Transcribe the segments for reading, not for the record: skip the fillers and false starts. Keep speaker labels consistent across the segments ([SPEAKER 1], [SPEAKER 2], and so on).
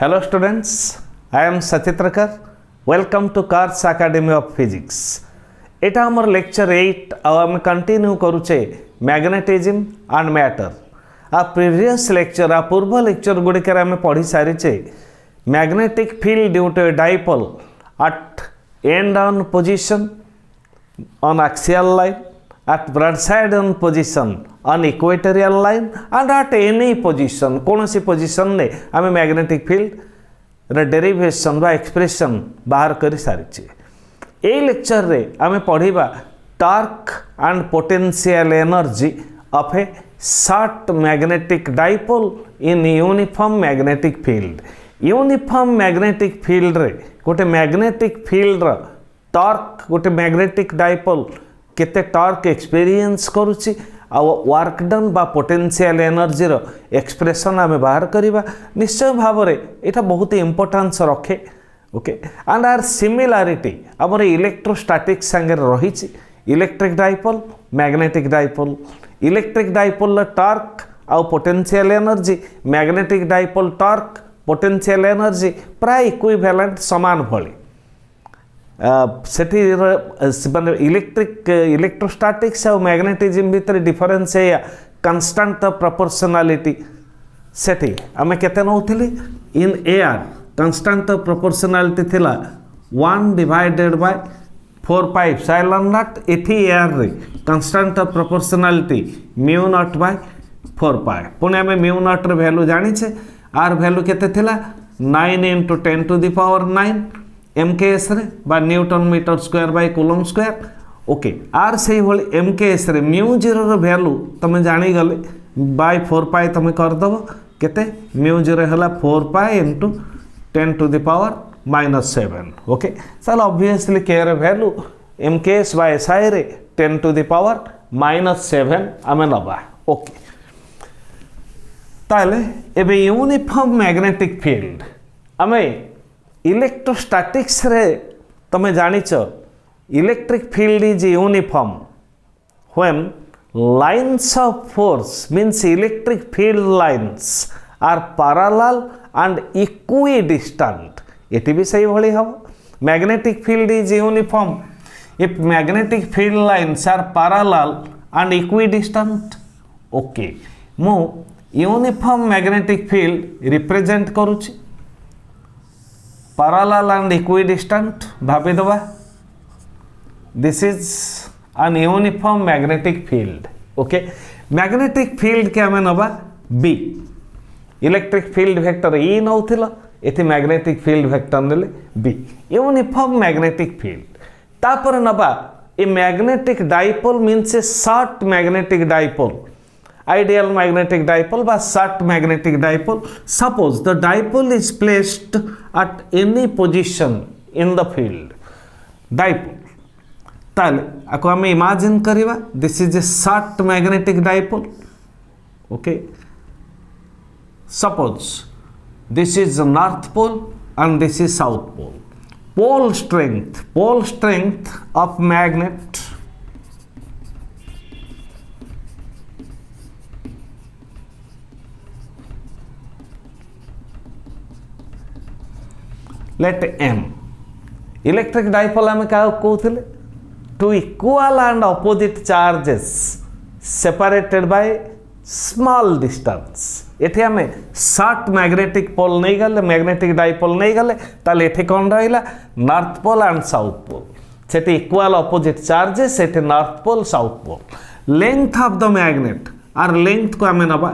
[SPEAKER 1] Hello students, I am Satchitraker. Welcome to Cars Academy of Physics. एटा हमर lecture 8 और हम continue करूचे magnetism and matter. आ previous lecture आ पूर्व लेक्चर गुड़िकर आम पढ़ी सारीचे magnetic field due to dipole at end on position on axial line, at broadside on position on equatorial line and at any position कौन सी पोजिशन ने आम मैग्नेटिक फील्ड डेरिवेशन बा एक्सप्रेशन बाहर कर सारी। ए लेक्चर रे आम पढ़ा torque and potential energy of A short magnetic dipole in uniform magnetic field. Uniform magnetic field रे गोटे मैग्नेटिक फील्ड टॉर्क गोटे मैग्नेटिक डाइपोल केते टॉर्क एक्सपीरियंस करुच्ची वर्क डन बा पोटेंशियल एनर्जी रो एक्सप्रेशन आम बाहर करवा। निश्चय भाव में यहाँ बहुत इंपोर्टेंस रखे। ओके एंड आर सिमिलारिटी आमर इलेक्ट्रोस्टैटिक संगे रही। Electric dipole magnetic dipole, electric dipole torque आउ potential energy, magnetic dipole torque potential energy प्राय इक्विवेलेंट समान भली। सेठी माने इलेक्ट्रोस्टैटिक्स और मैग्नेटिज्म भितर डिफरेंस है कांस्टेंट प्रोपोर्शनलिटी। सेठी आमे केते नउथिली इन एआर कांस्टेंट प्रोपोर्शनलिटी थिला 1 divided by 4 pi epsilon naught. एथि एआर रे constant proportionality mu naught by 4 pi. पुणे आमे म्यू नॉट रे वैल्यू जानि छे। आर वैल्यू केते थिला 9 × 10⁹ एमकेएस रे बा newton metre square by coulomb square. Okay आर से भली एमकेएस रे म्यू जीरो रो वैल्यू तमे जानी गले बाय 4 पाई तमे कर दबो केते म्यू जीरो हला 4 पाई × 10⁻⁻⁷। ओके चल ऑब्वियसली के रे वैल्यू एमकेएस बाय एसआई रे 10⁻⁻7 आमे नबा। ओके ताले एबे यूनिफॉर्म मैग्नेटिक फील्ड आमे इलेक्ट्रोस्टैटिक्स रे तमे जानिच electric field is uniform when lines of force means electric field lines are parallel and equidistant. एटी भी सही भली हम magnetic field is uniform if magnetic field lines are parallel and equidistant. Okay मु यूनिफॉर्म मैग्नेटिक फील्ड रिप्रेजेंट करूची parallel and equidistant भाभी दबा। This is an uniform magnetic field. Okay magnetic field के आम नबा B. Electric field vector E नौथिला एथि magnetic field vector नेले be uniform magnetic field. तापर नबा ए magnetic dipole means A short magnetic dipole. Ideal magnetic dipole by short magnetic dipole. Suppose the dipole is placed at any position in the field. Dipole ताले आको हमें imagine करिवा this is a short magnetic dipole. Okay, suppose this is the north pole and this is south pole. Pole strength of magnet let m। Electric dipole आम क्या कहते two equal and opposite charges separated by small distance. एठी आम short magnetic pole नहीं गले magnetic dipole नहीं गले ताले एठी कौन रहिला north pole and south pole. सेठी इक्वल अपोजिट चार्जेस एठी north pole south pole. Length of the magnet आर लेंथ को आम नबा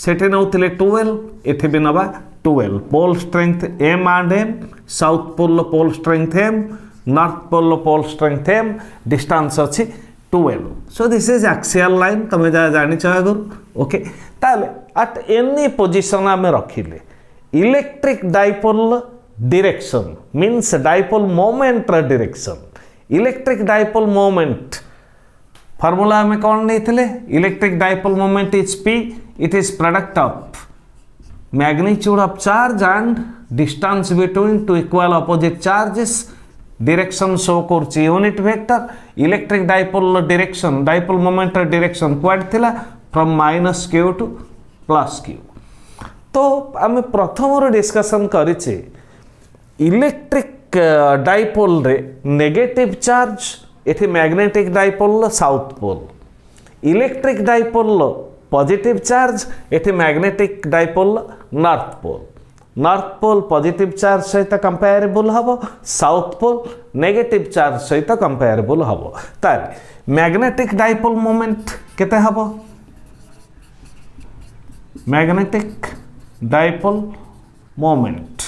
[SPEAKER 1] सेठी नौथिले 12 एठी भी नबा 12। Pole strength m and m, south pole pole strength m, north pole pole strength m, distance अच्छी 12। So this is axial line तमे जानी आगु। ओके ताले एट एनी पोजिशन आम रखिले electric dipole direction means dipole moment direction. Electric dipole moment formula आम कौन नहीं electric dipole moment is p, it is product of magnitude of charge and distance between two equal opposite charges. direction show करछि unit vector. Electric dipole direction dipole moment direction क्वाड थिला from -q to +q। तो आम प्रथम डिस्कसन करिचे electric dipole रे negative charge एठी magnetic dipole south pole, electric dipole positive charge एठी magnetic dipole north pole. North pole positive charge सहित कंपेरेबल हम, साउथ पोल नेगेटिव चार्ज सहित कंपेरेबल हम। ताले मैग्नेटिक डाइपोल मोमेंट केते हम? मैग्नेटिक डाइपोल मोमेंट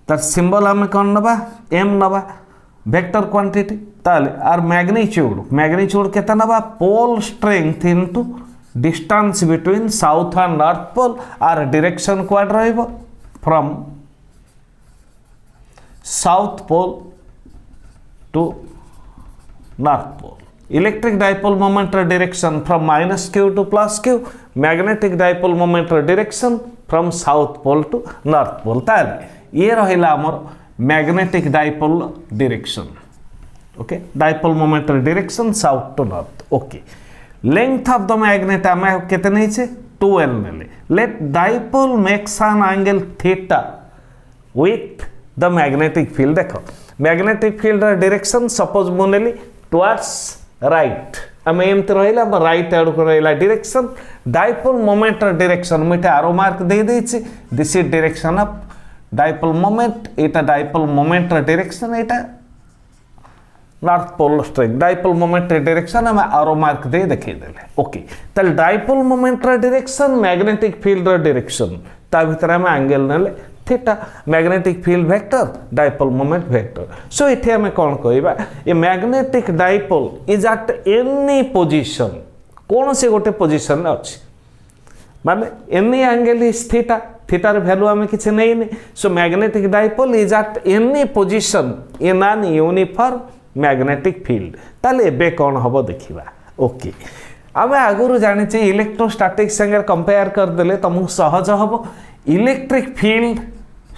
[SPEAKER 1] तार सिंबल आम कौन नबा? एम नबा, वेक्टर क्वांटिटी। ताले आर मैग्नीट्यूड केते नबा? Pole strength into distance between south and north pole. आर डायरेक्शन क्वाड रहिबो from south pole to north pole. Electric dipole moment direction from -q to +q, magnetic dipole moment direction from south pole to north pole. ताले ये रहिला हमर magnetic dipole direction. Okay, dipole moment direction south to north. Okay, length of the magnet आम केते नैचे? 2l नेले। Late dipole makes an angle theta with the magnetic field. देखो magnetic field direction suppose मु नेली टुवर्ड्स राइट, आम एमती रहिला राइट आड़ को रहिला डायरेक्शन। डाइपोल मोमेंट डायरेक्शन मुझे आरो मार्क दे देछि, this is direction of dipole moment, एटा डाइपोल मोमेंट डायरेक्शन, एटा north pole strength. Dipole moment direction आम आरो मार्क दे देखै देले। ओके, ताल dipole moment direction magnetic field direction ता भीतर आम एंगल नेले theta, magnetic field vector, dipole moment vector. So इथे आम कोन कहबा? A magnetic dipole is at any position, कौन से गोटे पोजीशन अछि माने any angle is theta, थीटार value आम किसी नहीं। So magnetic dipole is at any position in an uniform magnetic field. ताले एबे कौन हम देखा? ओके, आम आगुरी जानी इलेक्ट्रोस्टैटिक्स संगे कंपेयर करदेले तुमको सहज हम। इलेक्ट्रिक फील्ड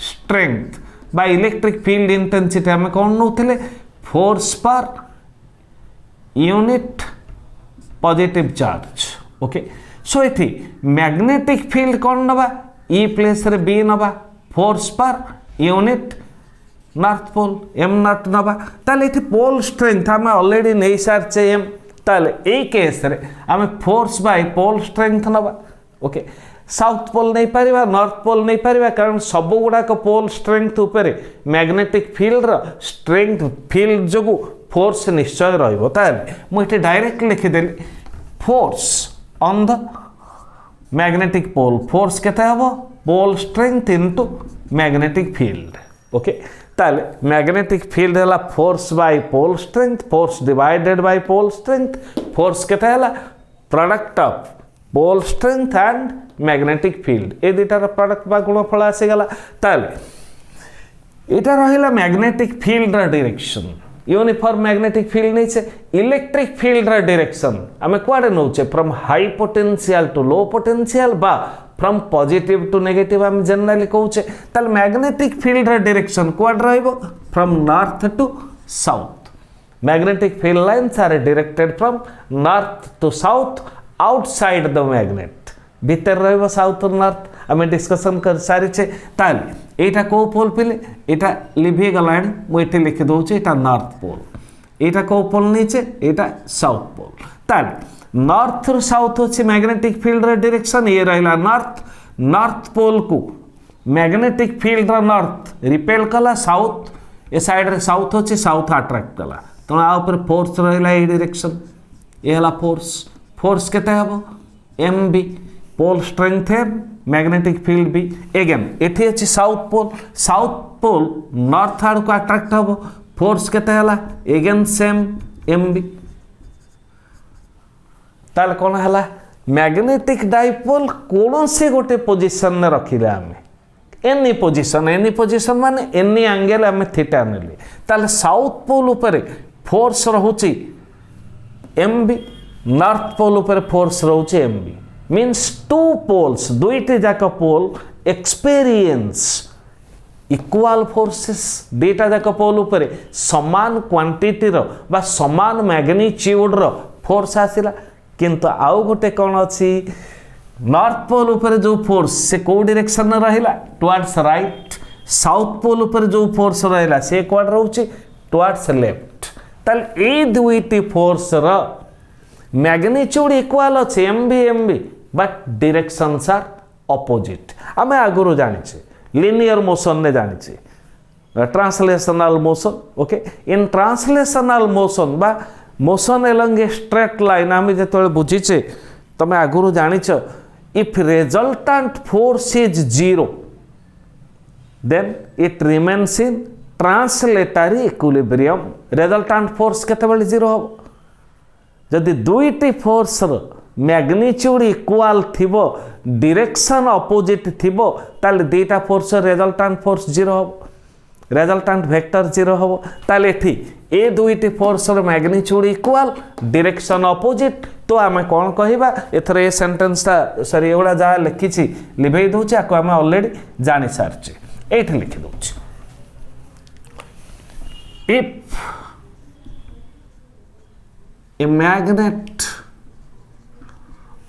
[SPEAKER 1] स्ट्रेंथ बा इलेक्ट्रिक फील्ड इंटेंसिटी आम कौन नौले? Force per unit positive charge. Okay, so ये मैग्नेटिक फील्ड कौन नवा? ई प्लेस रे बी नवा, force per unit north pole M naught नवा। ताले ये पोल स्ट्रेंथ आम ऑलरेडी नहीं सारे एम, ताले ए केस रे आम फोर्स बाय पोल स्ट्रेंथ नवा। ओके, साउथ पोल नहीं पारिबा, नॉर्थ पोल नहीं पारिबा, कारण सब गुड़ाक पोल स्ट्रेंथ उपरे मैग्नेटिक फील्ड स्ट्रेंथ फील्ड जो फोर्स निश्चय रहिबो। ताले मुझे डायरेक्ट लिखिदेली force on the magnetic pole, force केते हबो? Pole strength into magnetic field. Okay, ताले मैग्नेटिक फील्ड है force by pole strength, force divided by pole strength. Force केते है? Product of pole strength and magnetic field, ए दुटार product बा गुणफल आसीगला। ताले एटा रहिला magnetic field direction, uniform magnetic field नहीं से। इलेक्ट्रिक फील्ड डायरेक्शन आम कुआडे नौचे? From high potential to low potential बा फ्रॉम पॉजिटिव टू नेगेटिव आम जनरली कहूचे। ताल मैग्नेटिक फील्ड डायरेक्शन कुआड रहिबो? From north to south. Magnetic field lines are directed from north to south outside the magnet, भीतर रहिबो साउथ और north आम डिस्कशन कर सारिचे। ताले एटा को पोल पिले? एटा लिभि गलाणी, मु एठी लिखि दउचे एटा नॉर्थ पोल। एटा को पोल नीचे? एटा साउथ पोल। ताले नॉर्थ रु साउथ होची मैग्नेटिक फील्ड डायरेक्शन, ये रहिला नॉर्थ। नॉर्थ पोल को मैग्नेटिक फील्ड नॉर्थ रिपेल कला साउथ, ए साइड रे साउथ होची, साउथ अट्रैक्ट कला, तो आ ऊपर फोर्स रहिला ए डायरेक्शन, ये हला फोर्स। फोर्स केते हबो? mb, पोल स्ट्रेंथ है, मैग्नेटिक फील्ड भी। एगेन एठी अछि south pole, south pole north आड़ को अट्रैक्ट हबो, फोर्स केते हला? Again same mb। ताल कौन है? मैग्नेटिक डाइपोल कौन से गोटे पोजिशन में रखिले आम एनी पोजिशन माने एनी एंगल आम थीटा नेले। ताले साउथ पोल उपरे फोर्स रहुची mb, नॉर्थ पोल उपरे फोर्स रहुची mb। मीन्स टू पोल्स, दुईटी जाक पोल एक्सपीरियंस इक्वाल फोर्सेस, दुईटा जाक पोल उपरे समान क्वांटिटी रो बा समान मैग्नीट्यूड रो फोर्स आसिला। किंतु आउ गोटे कौन अच्छी नॉर्थ पोल ऊपर जो फोर्स से को डायरेक्शन में रहिला टुवर्ड्स राइट, साउथ पोल ऊपर जो फोर्स रहिला से कोड रहउची टुवर्ड्स लेफ्ट। ताल ए दुईटी फोर्स र मैग्नीट्यूड इक्वल अछि M B but directions are opposite. आमे आगुरु जानिछे लिनियर मोशन ने जानिछे translational motion. Okay, in translational motion बा motion along a straight line आमे जेतोले बुझीचे तमे आगुरु जानिछ if resultant force is zero then it remains in translatory equilibrium। resultant force केतेबेले जीरो हो जदि दुईटी फोर्स र मैग्नीट्यूड इक्वल थिबो डायरेक्शन ऑपोजिट थिबो ताले दुईटा फोर्स resultant force जीरो हो, resultant vector जीरो हो। ताले एठी ए दुईटी फोर्स र मैग्नीट्यूड इक्वल डायरेक्शन ऑपोजिट तो आम कौन कहवा एथर ए सेंटेंसटा सॉरी एगुड़ा जहाँ लिखी लिभे दूचे आपको आम ऑलरेडी जानी सारी ये लिखि दूचे इफ ए मैग्नेट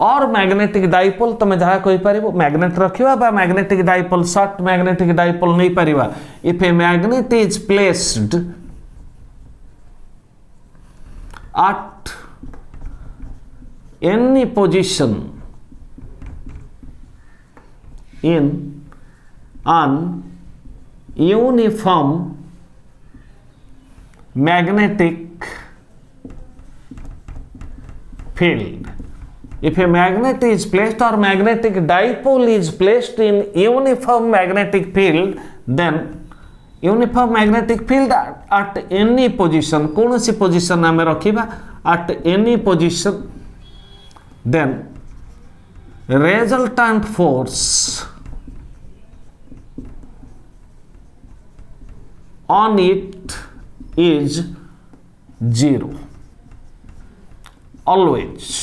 [SPEAKER 1] और मैग्नेटिक डाइपोल तुम जहाँ कही पार मैग्नेट रखा बा magnetic dipole short magnetic dipole नहीं पारिबा। If a magnet is placed at any position in an uniform magnetic field, if a magnet is placed or magnetic dipole is placed in uniform magnetic field, then uniform magnetic field at any position कौन सी position आम रखा at any position then resultant force on it is zero always।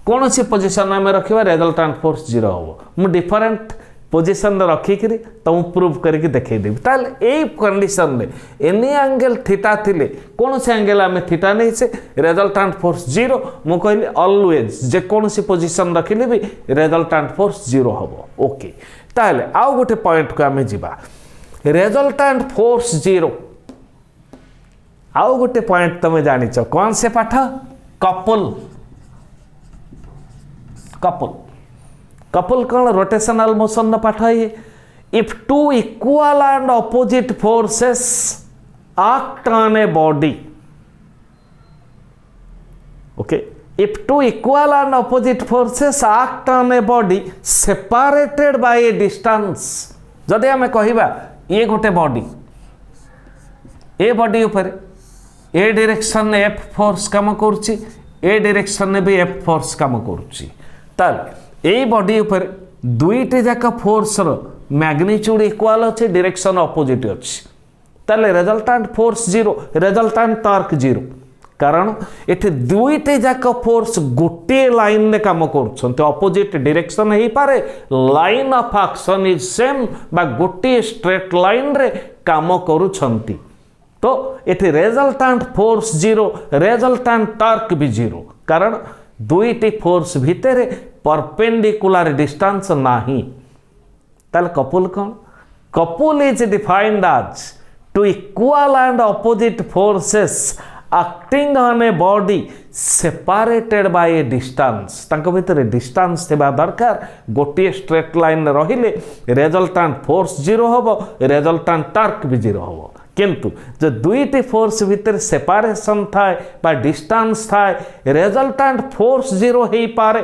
[SPEAKER 1] कौन सी position आम रखा resultant force zero हो। मु different position रखिक तुम prove करके देखदेवी ताले ए कंडीशन में एनी एंगल थीटा थिले कौन से एंगल आम थीटा नहीं से रिजल्टेंट फोर्स जीरो। मु कहली ऑलवेज जे कौन सी पोजिशन रखिले भी रिजल्टेंट फोर्स जीरो हबो। ओके, ताले आउ गोटे पॉइंट को आम जीवा रिजल्टेंट फोर्स जीरो। आउ गोटे पॉइंट तुम जानिच कौन से पाठ कपल कपल कपल कौन रोटेशनल मोशन न पाठ है। If two equal and opposite forces act on a body, okay, if two equal and opposite forces act on a body separated by a distance. जदि आम कहवा ये गोटे बॉडी ए body ऊपर ए डायरेक्शन में एफ फोर्स काम करुच्ची ए डायरेक्शन में भी एफ फोर्स काम करुच्ची ताले ए बॉडी ऊपर दुईटे जाक फोर्स रो मैग्नीट्यूड इक्वल अच्छे डायरेक्शन ऑपोजिट अच्छी ताले resultant force zero resultant torque zero. कारण एथे दुईटे जाक फोर्स गोटे लाइन में काम कर ऑपोजिट डायरेक्शन हो पारे line of action is same बा गोटे स्ट्रेट लाइन रे काम करूछंती तो एथे resultant force zero resultant torque भी जीरो। कारण दुईटी फोर्स भितर परपेंडिकुलर डिस्टेंस नाही। ताल कपल कौन couple is defined as two equal and opposite forces acting on a body separated by a distance. तांको भितर डिस्टेंस थिबा दरकार गोटे स्ट्रेट लाइन रहिले रिजल्टेंट फोर्स जीरो होबो रिजल्टेंट टॉर्क भी जीरो होबो। किंतु जो दुईटी फोर्स भितर सेपरेशन थाए बा डिस्टेंस थाए रिजल्टेंट फोर्स जीरो हो पारे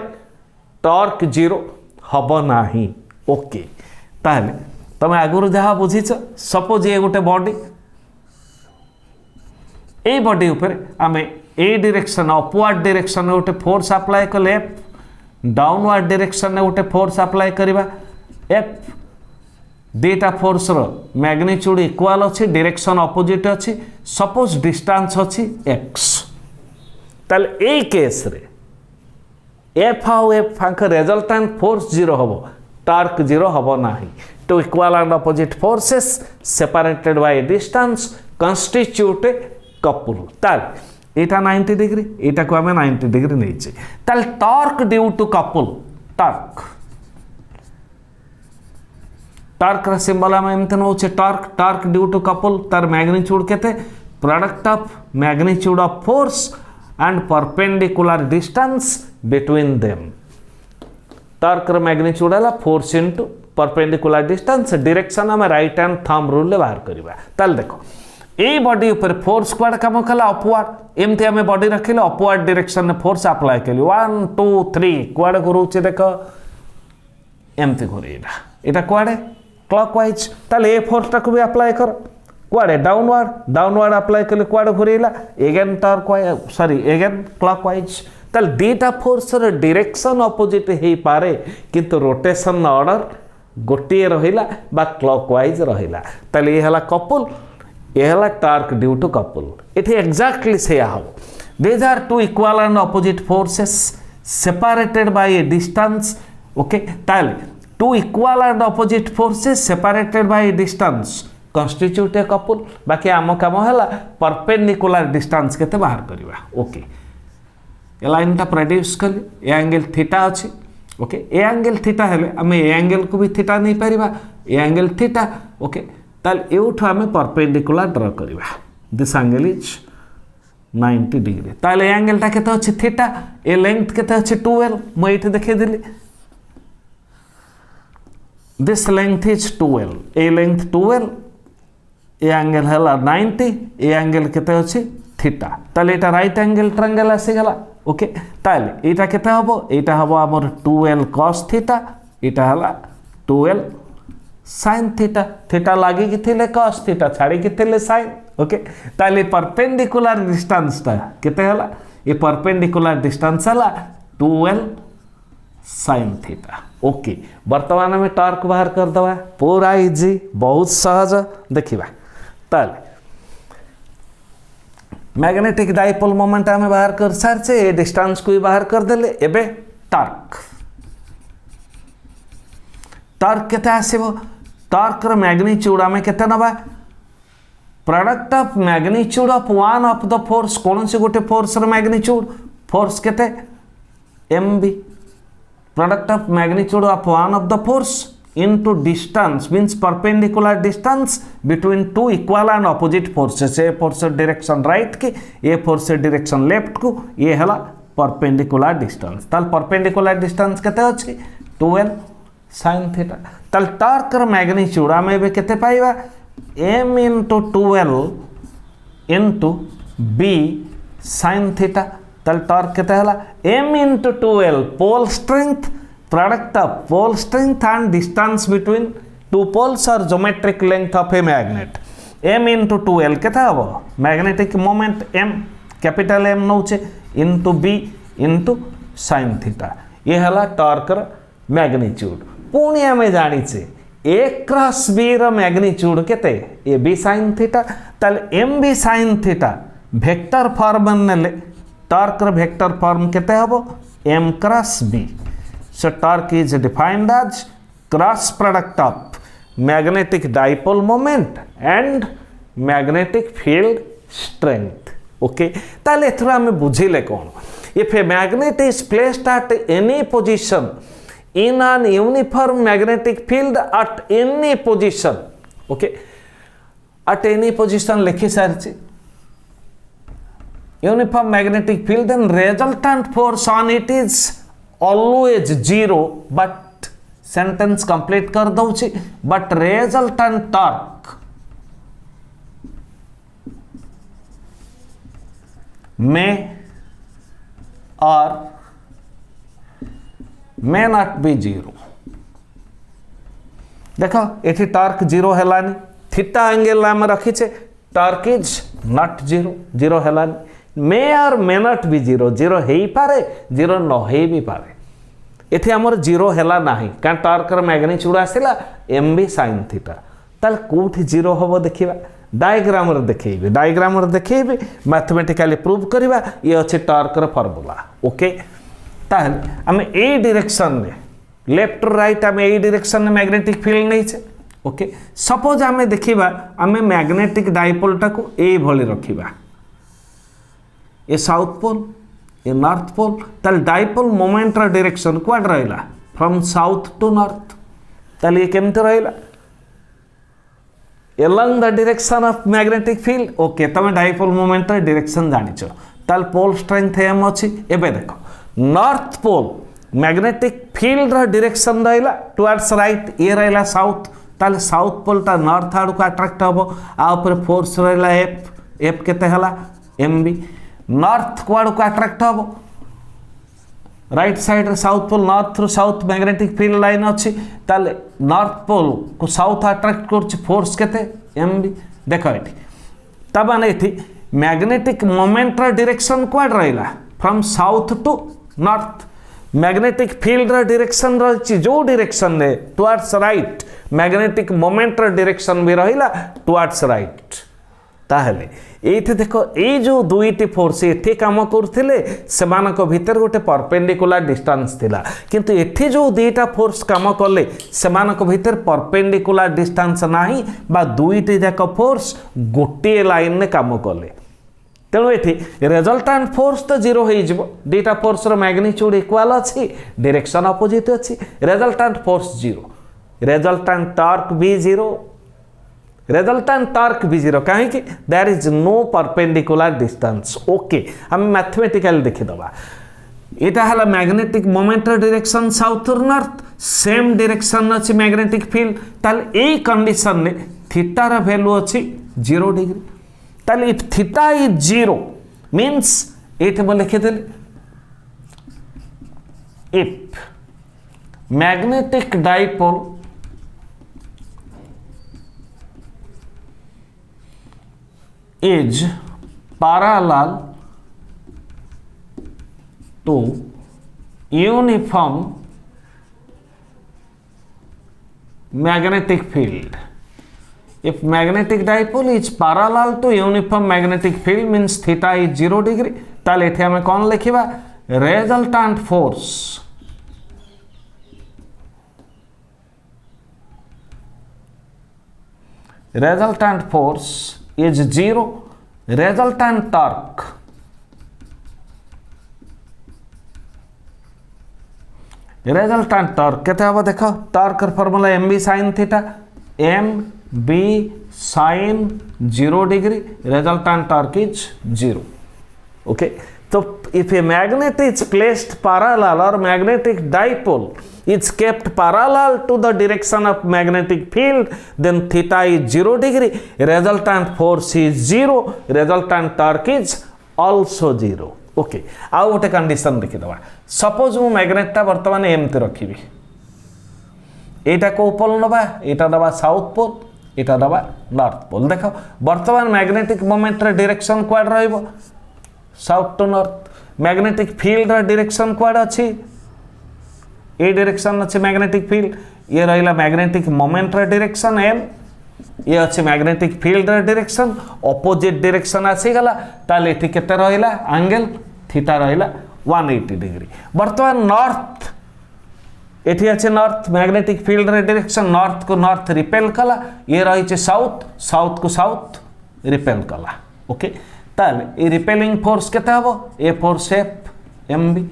[SPEAKER 1] टॉर्क जीरो हब नाही। ओके, ताले तुम आगुरु जहाँ बुझीच सपोज ये गोटे बॉडी ए बॉडी ऊपर आम ए डायरेक्शन अपवर्ड डायरेक्शन में गोटे फोर्स अप्लाई कले एफ डाउनवर्ड डायरेक्शन में गोटे फोर्स अप्लाई करवा एफ दुईटा फोर्स रो मैग्नीट्यूड इक्वल अच्छी डायरेक्शन ऑपोजिट अच्छी सपोज डिस्टेंस अच्छी एक्स ताले ए केस रे एफ आउ एफ फांक रिजल्टेंट फोर्स जीरो हम टॉर्क जीरो हम ना। Two equal and opposite forces separated by distance constitute couple. ताल एटा 90 डिग्री एटा को हमें 90 डिग्री नहीं ताल torque due to couple torque torque रा सिंबल हम एमते नोचे torque torque due to couple तार मैग्नीट्यूड केते product of magnitude of force and perpendicular distance between them torque रा मैग्नीट्यूड हला force into perpendicular distance direction हम राइट हैंड थंब रूल ले बाहर करिबा ताल देखो ए बॉडी ऊपर फोर्स क्वाड काम कला अपवर्ड एमती आम बॉडी रखिले अपवर्ड डायरेक्शन में फोर्स अप्लाई कली 1 2 3 क्वाड घुरोचे देख एमती घुरेला एटा क्वाडे क्लॉकवाइज ताले ए फोर्स टाको भी अप्लाई कर क्वाडे डाउनवर्ड अप्लाई कले क्वाड घुरेला again torque sorry again clockwise ताले दीटा फोर्स र डायरेक्शन अपोजिट हे पारे किंतु रोटेशन ऑर्डर गोटे रहिला बा क्लॉकवाइज रहिला ताले ए हला कपल यह torque due to couple it exactly से हम these are two equal and opposite forces separated by a distance okay ताले two equal and opposite forces separated by a distance constitute a couple बाकी आम काम है perpendicular distance केते बाहर करवा ओके ए लाइन टा प्रोड्यूस कले ए एंगल थीटा अछि ओके ए एंगल थीटा हेले आम ए एंगल को भी थीटा नहीं परिबा ए एंगल थीटा ओके ताल एउठ आम परपेंडिकुलर ड्रा करवा दिस एंगल इज 90 डिग्री ताल एंगल टा केते अछि थीटा ए लेंथ केते अछि 12 म एठी देखे दिली this length is 12 A length 12 A angle हला 90 ए एंगल केते अछि थीटा ताल एटा राइट एंगल ट्रायंगल आसी गला ओके ताल एटा केते हबो एटा हबो हमर 12 cos थीटा एटा हला 12 sin थीटा थीटा लागी कि थिले cos थीटा छाड़ी कि थिले sin ओके ताले परपेंडिकुलर डिस्टेंस ता केते हला ये परपेंडिकुलर डिस्टेंस हला 12 sin थीटा ओके वर्तमान में टॉर्क बाहर कर दवा पूरा इजी बहुत सहज देखिबा ताले मैग्नेटिक डाइपोल मोमेंट हमें बाहर कर सारचे ए डिस्टेंस को भी बाहर कर देले एबे टॉर्क टॉर्क केते आसीबो टॉर्क र मैग्नीट्यूड आमे केते नबा product of magnitude of one of the force कौन से गोटे फोर्स र मैग्नीट्यूड फोर्स केते mb product of magnitude of one of the force into distance means perpendicular distance between to equal and opposite forces a force direction right की a force direction left को ये हला perpendicular distance ताल perpendicular distance केते अछि 12 sin theta ताल torque र magnitude आमे बे केते पाइबा m into 12 into b sin theta ताल टॉर्क केते हला m into 12 pole strength product of pole strength and distance between two poles और geometric length of a magnet m into 12 केते हबो magnetic moment m capital M नउचे into b into sin theta ये हला torque र magnitude पुणी आम जाचे ए क्रॉस बी रो मैग्नीट्यूड केते ए बी sin थीटा ताल M B sin theta vector form नेले टॉर्क रो वेक्टर फॉर्म केते हबो m cross b so torque is defined as cross product of magnetic dipole moment and magnetic field strength okay ताल एथरो आम बुझिले कोन if a magnet is placed at any position in an uniform magnetic field at any position okay at any position likhi sarchi uniform magnetic field then resultant force on it is always zero but sentence complete kar dauchi but resultant torque may or may not be zero देखो एठी torque zero हेलानी theta angle आम रखीचे torque is not zero zero हेलानी may or may not be zero zero हे पारे zero न हे भी पारे एठी हमर जीरो हेला नाही का टॉर्क र मैग्नीट्यूड आसिला एम बी sin थीटा ताल कोठी जीरो होबो देखिबा डायग्राम रे देखैबे मैथमेटिकली प्रूव करबा ये अछि टॉर्क र फार्मूला ओके ताहले आम ए डायरेक्शन में लेफ्ट राइट आम ए डायरेक्शन में मैग्नेटिक फील्ड नहीं छे ओके सपोज आम देखिबा आम मैग्नेटिक डाइपोल टाको ए भली रखिबा ए साउथ पोल ए नॉर्थ पोल ताल डाइपोल मोमेंट डायरेक्शन क्वाड रहिला फ्रॉम साउथ टू नॉर्थ ताल ये केमते रहिला along the direction of magnetic field okay तमे डाइपोल मोमेंट डायरेक्शन जानिछ ताल पोल स्ट्रेंथ m अछि एबे देखो नॉर्थ पोल मैग्नेटिक फील्ड रा डायरेक्शन रहिला टुवर्ड्स राइट ये रहिला साउथ ताले साउथ पोल ता नॉर्थ आड़ को अट्रैक्ट हबो आ ऊपर फोर्स रहिला f केते हला mb नॉर्थ को आड़ को अट्रैक्ट हबो राइट साइड रे south pole north through south magnetic field line अछि ताले नॉर्थ पोल को साउथ अट्रैक्ट करछि फोर्स केते mb देखो एठी तब माने एठी मैग्नेटिक मोमेंट रा डायरेक्शन क्वाड रहिला from south to north magnetic field रा डायरेक्शन रछि जो डायरेक्शन रे टुवर्ड्स राइट मैग्नेटिक मोमेंट रा डायरेक्शन भी रहिला टुवर्ड्स राइट ताहले एथे देखो ए जो दुईटी फोर्स एठी काम करथिले सेमानक भीतर गोटे परपेंडिकुलर डिस्टेंस थिला किंतु एठी जो दुईटा फोर्स काम करले सेमानक भीतर परपेंडिकुलर डिस्टेंस नाही बा दुईटी जाक फोर्स गोटे लाइन ने काम करले तेणु एठी रिजल्टेंट फोर्स तो जीरो हो जिवो दुईटा फोर्स रो मैग्नीट्यूड इक्वल अछि डायरेक्शन अपोजिट अछि resultant force zero resultant torque भी जीरो resultant torque भी जीरो कहीं कि there is no perpendicular distance okay हम मैथमेटिकल देखि दबा एटा हला मैग्नेटिक मोमेंट डायरेक्शन साउथ और नॉर्थ सेम डायरेक्शन अछि मैग्नेटिक फील्ड ताल ए कंडीशन ने थीटा रा वैल्यू अछि 0 डिग्री ताल इफ थीटा इज 0 मींस एटे म लिखि देले if magnetic dipole is parallel to uniform magnetic field. If magnetic dipole is parallel to uniform magnetic field means theta is 0 degree. ताले थे हमें कौन लिखिबा resultant force is 0 resultant torque केते हबो देखो torque formula mb sin theta mb sin 0 degree resultant torque is 0 okay so if a magnet is placed parallel or magnetic dipole is kept parallel to the direction of magnetic field then theta is 0 degree resultant force is 0 resultant torque is also 0 okay आउ गोटे condition देखि दबा suppose मु magnet ता वर्तमान एमते रखिबी एटा को पोल नबा एटा दबा साउथ पोल एटा दबा नॉर्थ पोल देखो वर्तमान मैग्नेटिक मोमेंट रे डायरेक्शन क्वाड रहइबो south to north magnetic field रा डायरेक्शन क्वाड अछि ए डायरेक्शन अच्छे मैग्नेटिक फील्ड ये रहिला मैग्नेटिक मोमेंट रा डायरेक्शन m ये अच्छे मैग्नेटिक फील्ड रा डायरेक्शन ऑपोजिट डायरेक्शन आसी गला ताले एठी केते रहिला एंगल थीटा रहिला 180 डिग्री वर्तमान नॉर्थ एठी अच्छे नॉर्थ मैग्नेटिक फील्ड रा डायरेक्शन नॉर्थ को नॉर्थ रिपेल कला ये रही छे साउथ साउथ को साउथ रिपेल कला ओके ताले ए रिपेलिंग फोर्स केते हबो a force f mb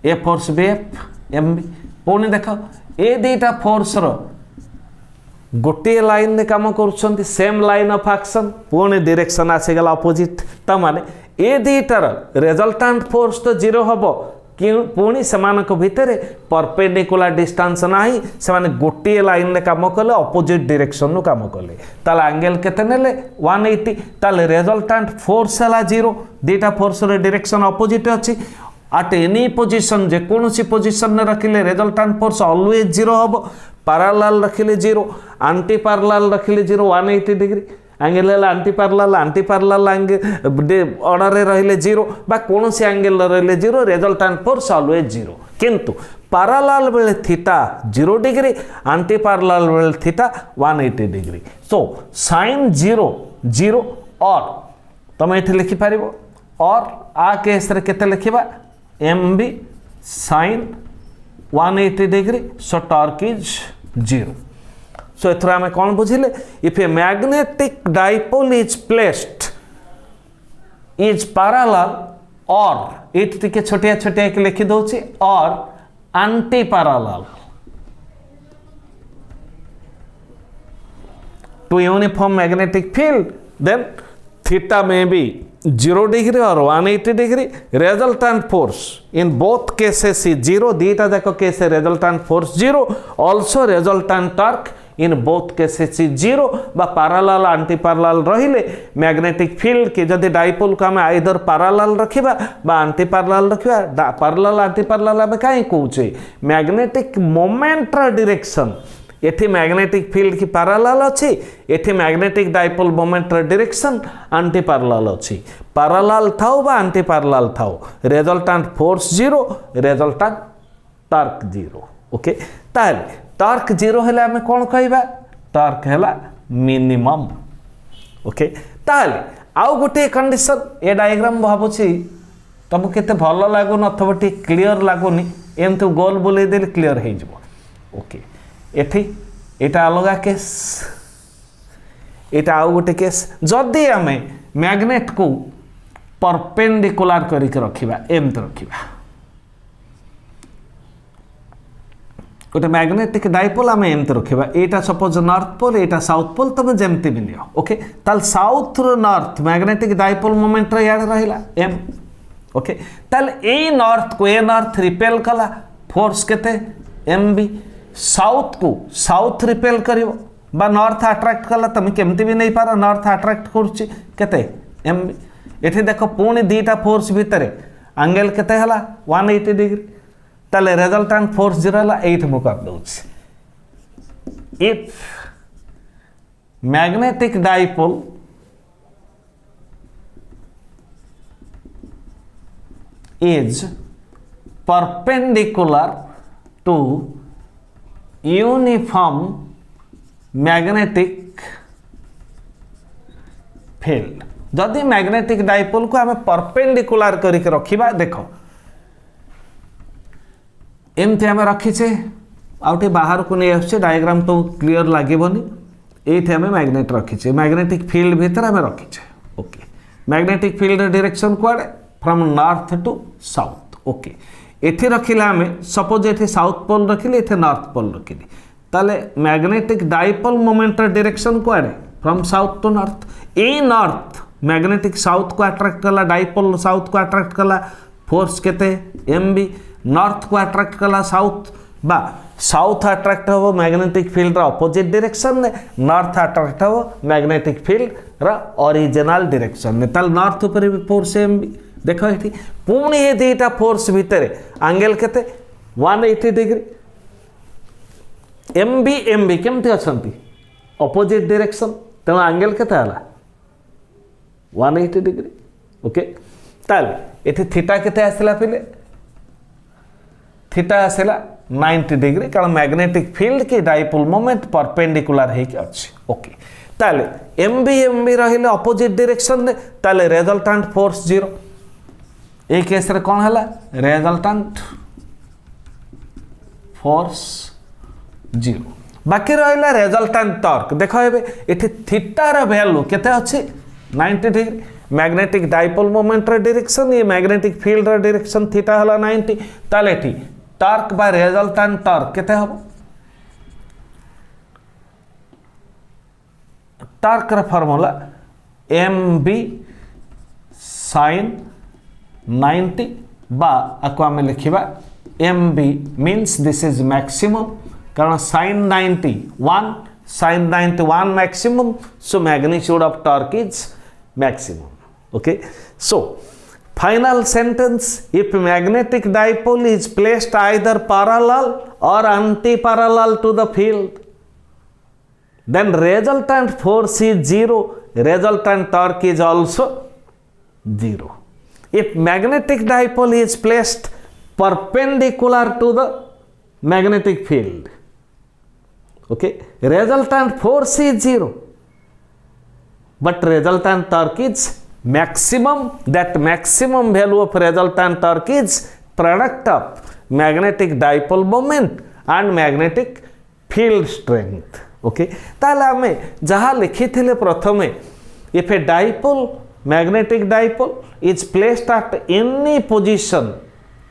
[SPEAKER 1] a force bf mb पुणी देख ए दुईटा फोर्स रो गोटे लाइन ने काम कर सेम लाइन ऑफ एक्शन पुणी डायरेक्शन आसीगला अपोजिट त माने ए दुईटार रिजल्टेंट फोर्स तो 0 हबो पुणी सेमानक भितरे परपेंडिकुलर डिस्टेंस नाही सेमाने गोटे लाइन ने काम कले अपोजिट डायरेक्शन नु काम कले ताले एंगल केते नेले 180 ताले रिजल्टेंट फोर्स हला 0 दुईटा फोर्स रो डायरेक्शन अपोजिट अछि at any position जे कोनोसी पोजीशन ने रखिले रिजल्टेंट फोर्स ऑलवेज 0 हबो पैरेलल रखिले 0 एंटी पैरेलल रखिले 0 180 degree angle anti parallel angle order रे रहिले 0 बा कोनोसी एंगल रहिले 0 रिजल्टेंट फोर्स ऑलवेज 0 किंतु पैरेलल बेले थीटा 0 डिग्री एंटी पैरेलल बेले थीटा 180 डिग्री सो sin 0 0 और तमे एठी लिखि पारिबो और आ केस रे केते लिखिबा mb sin 180 degree so torque is 0 so एथरा हमें कौन बुझिले if a magnetic dipole is placed is parallel और ये टिके छोटिया छोटिया के लिखि दउछि और anti parallel to uniform magnetic field, then theta may be 0 degree or 180 degree. Resultant force in both cases is 0. Dita jaka case resultant force 0. Also resultant torque in both cases is 0. बा parallel anti parallel रहिले magnetic field के जदि dipole को हमें either parallel रखिबा बा anti parallel रखिबा parallel anti parallel हमें काहे कहउचे magnetic moment रा direction एठी मैग्नेटिक फील्ड की पैरेलल अछि एठी मैग्नेटिक डाइपोल मोमेंट र डायरेक्शन एंटी पैरेलल अछि पैरेलल थाउ बा एंटी पैरेलल थाउ resultant force 0 resultant torque 0 okay ताले टॉर्क 0 हेला हमें कोन कहबा टॉर्क हेला मिनिमम ओके ताले आउ गोटे कंडीशन ए डायग्राम भाबुछि तब केते भलो लागो नथबो ठीक क्लियर लागोनी एमते गोल बोले देले क्लियर हे जबो ओके एठी एटा अलगा केस एटा आउ गोटे केस जदि आमे मैग्नेट को परपेंडिकुलर करिक रखिबा एमत रखिबा गोटे मैग्नेटिक डाइपोल आमे एमत रखिबा एटा सपोज नॉर्थ पोल एटा साउथ पोल तमे जेमति भी नियो ओके ताल साउथ रो नॉर्थ मैग्नेटिक डाइपोल मोमेंट रे याड रहिला एम ओके ताल ए नॉर्थ को ए नॉर्थ रिपेल कला फोर्स केते एमबी साउथ को साउथ रिपेल करिवो बा नॉर्थ अट्रैक्ट कला तमे केमति भी नहीं पारा नॉर्थ अट्रैक्ट करछि केते एम एठी देखो पुणी दीटा फोर्स भितरे एंगल केते हला 180 डिग्री ताले रिजल्टेंट फोर्स 0 हला 8 मु कर दोछि if magnetic dipole is perpendicular to uniform magnetic field जदि मैग्नेटिक डाइपोल को हमें परपेंडिकुलर करके रखिबा देखो एमते हमें रखीचे आउटे बाहर को नहीं आछे डायग्राम तो क्लियर लागेबनी एथे हमें मैग्नेट रखीचे मैग्नेटिक फील्ड भीतर हमें रखीचे ओके मैग्नेटिक फील्ड डायरेक्शन कोड from north to south okay एठी रखिला हमें सपोज एठी साउथ पोल रखिले एठी नॉर्थ पोल रखिले ताले मैग्नेटिक डाइपोल मोमेंट डायरेक्शन कोड फ्रॉम साउथ टू नॉर्थ ए नॉर्थ मैग्नेटिक साउथ को अट्रैक्ट कला डाइपोल साउथ को अट्रैक्ट कला फोर्स केते एमबी नॉर्थ को अट्रैक्ट कला साउथ बा साउथ अट्रैक्ट हो मैग्नेटिक फील्ड रा ऑपोजिट डायरेक्शन ने नॉर्थ अट्रैक्ट हो मैग्नेटिक फील्ड रा ओरिजिनल डायरेक्शन ने ताल नॉर्थ ऊपर भी फोर्स एमबी देखो ये पुणी ये दीटा फोर्स भितर एंगल केते 180 डिग्री एमबी एमबी केमती अछंती ऑपोजिट डायरेक्शन तेणु एंगल केते हला 180 डिग्री ओके ताले एठी थीटा केते आसला पिले थीटा आसला 90 डिग्री कारण मैग्नेटिक फील्ड की डाइपोल मोमेंट परपेंडिकुलर हे के अछि ओके ताले एमबी एमबी रहिले ऑपोजिट डायरेक्शन ने ताले रिजल्टेंट फोर्स 0 ए केस रे कोन हला रिजल्टेंट फोर्स 0 बाकी रहिला रिजल्टेंट टॉर्क देखो एबे एठी थीटा रा वैल्यू केते अछि 90 डिग्री मैग्नेटिक डाइपोल मोमेंट रा डायरेक्शन ये मैग्नेटिक फील्ड रा डायरेक्शन थीटा हला 90 ताले एठी टॉर्क बाय रिजल्टेंट टॉर्क केते हबो टॉर्क रा फार्मूला mb sin 90 बा आको आमे लिखिबा mb means this is maximum कारण sin 90 1 sin 91 maximum so magnitude of torque is maximum okay so final sentence if magnetic dipole is placed either parallel or anti-parallel to the field then resultant force is 0 resultant torque is also 0 if magnetic dipole is placed perpendicular to the magnetic field okay resultant force is 0 but resultant torque is maximum that maximum value of resultant torque is product of magnetic dipole moment and magnetic field strength okay ताले हमें जहाँ लिखी थे प्रथमे if a dipole magnetic dipole is placed at any position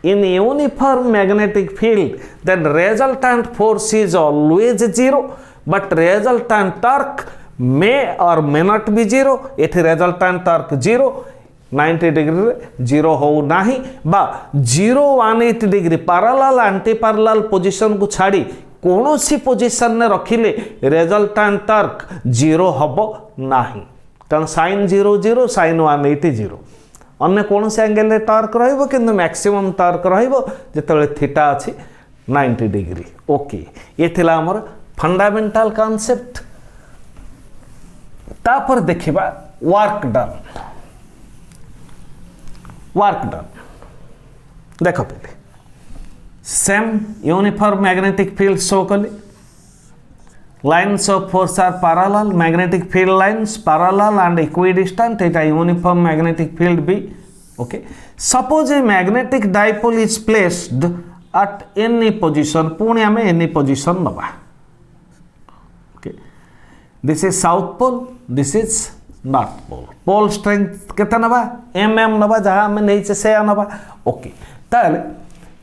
[SPEAKER 1] in uniform magnetic field, then resultant force is always zero, but resultant torque may or may not be zero. एठी resultant torque zero 90 degree रे zero हो नाही बा 0 180 degree parallel anti parallel position को छाड़ी कौन सी position ने रखिले रिजल्टेंट टॉर्क जीरो हबो नाही, कारण sin 0 0 sin 180 0 अन्य कौन से एंगल रे टॉर्क रहइबो किंतु मैक्सिमम टॉर्क रहइबो जेतले थीटा अछि 90 डिग्री। ओके, ये थिला हमर फंडामेंटल कांसेप्ट। तापर देखिबा वर्क डन। वर्क डन देख पे same uniform magnetic field show कले, lines of force are parallel, magnetic field lines parallel and equidistant, एटा यूनिफॉर्म मैग्नेटिक फील्ड भी। Okay, suppose a magnetic dipole is placed at any position, पुणी आम any position नवा। Okay, this is south pole, this is north pole. Pole strength केते नवा mm नवा, जहाँ आम नहीं से नवा। ओके, ताले